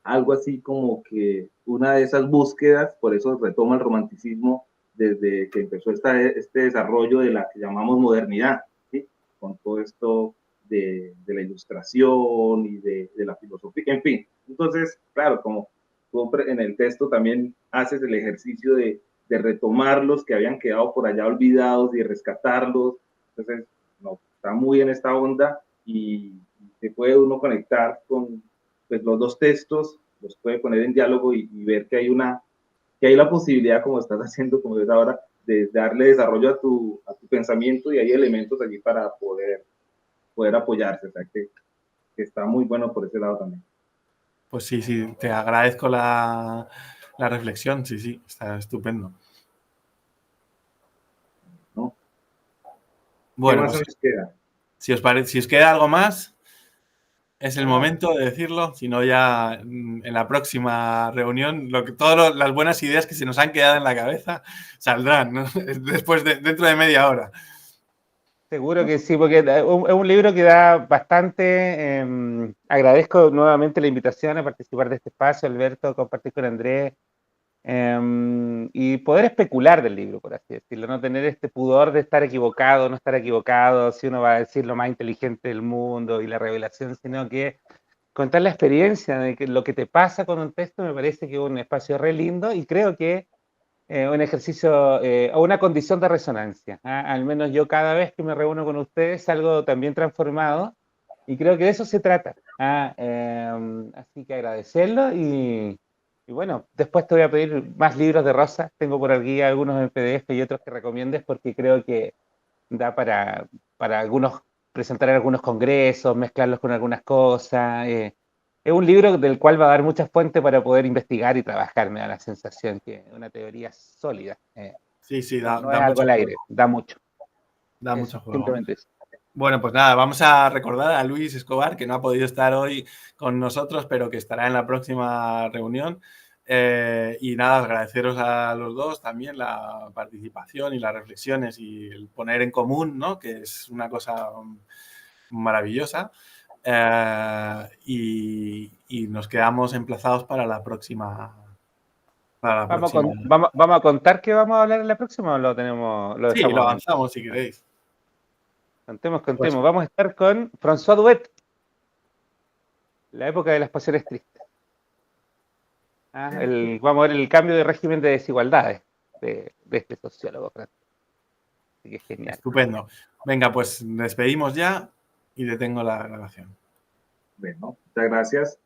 algo así como que una de esas búsquedas, por eso retoma el romanticismo desde que empezó este desarrollo de la que llamamos modernidad, ¿sí? Con todo esto de la ilustración y de la filosofía, en fin. Entonces, claro, como tú en el texto también haces el ejercicio de retomar los que habían quedado por allá olvidados y rescatarlos, entonces, no, está muy en esta onda y se puede uno conectar con pues, los dos textos, los puede poner en diálogo y ver que hay la posibilidad, como estás haciendo, como ves ahora, de darle desarrollo a tu pensamiento y hay elementos allí para poder apoyarse, o sea que está muy bueno por ese lado también. Pues sí, te agradezco la reflexión, sí, sí, está estupendo. ¿No? ¿Qué Bueno, más pues nos queda? si os queda algo más, es el No, momento de decirlo, si no ya en la próxima reunión, todas las buenas ideas que se nos han quedado en la cabeza saldrán, ¿no? Dentro de media hora. Seguro que sí, porque es un libro que da bastante. Agradezco nuevamente la invitación a participar de este espacio, Alberto, compartir con Andrés y poder especular del libro, por así decirlo, no tener este pudor de estar equivocado, no estar equivocado, si uno va a decir lo más inteligente del mundo y la revelación, sino que contar la experiencia de que lo que te pasa con un texto me parece que es un espacio re lindo y creo que un ejercicio o una condición de resonancia. ¿Ah? Al menos yo cada vez que me reúno con ustedes salgo también transformado y creo que de eso se trata. ¿Ah? Así que agradecerlo y bueno, después te voy a pedir más libros de Rosa. Tengo por aquí algunos en PDF y otros que recomiendes porque creo que da para algunos presentar en algunos congresos, mezclarlos con algunas cosas. Es un libro del cual va a dar muchas fuentes para poder investigar y trabajar, me da la sensación que es una teoría sólida. Sí, sí, No, da, no es da algo mucho al aire, juego. da mucho. Da Eso, mucho juego. simplemente eso. Bueno, pues nada, vamos a recordar a Luis Escobar, que no ha podido estar hoy con nosotros, pero que estará en la próxima reunión. Y nada, agradeceros a los dos también la participación y las reflexiones y el poner en común, ¿no? Que es una cosa maravillosa. Y nos quedamos emplazados para la próxima. Para la próxima. Vamos a contar qué vamos a hablar en la próxima o lo tenemos, lo Sí, lo dejamos en. avanzamos si queréis. Contemos, Pues contemos. Vamos a estar con François Duet, la época de las pasiones tristes. Vamos a ver el cambio de régimen de desigualdades de este sociólogo francés. Así que es genial. estupendo. Venga, pues despedimos ya y detengo la grabación. bueno, muchas gracias.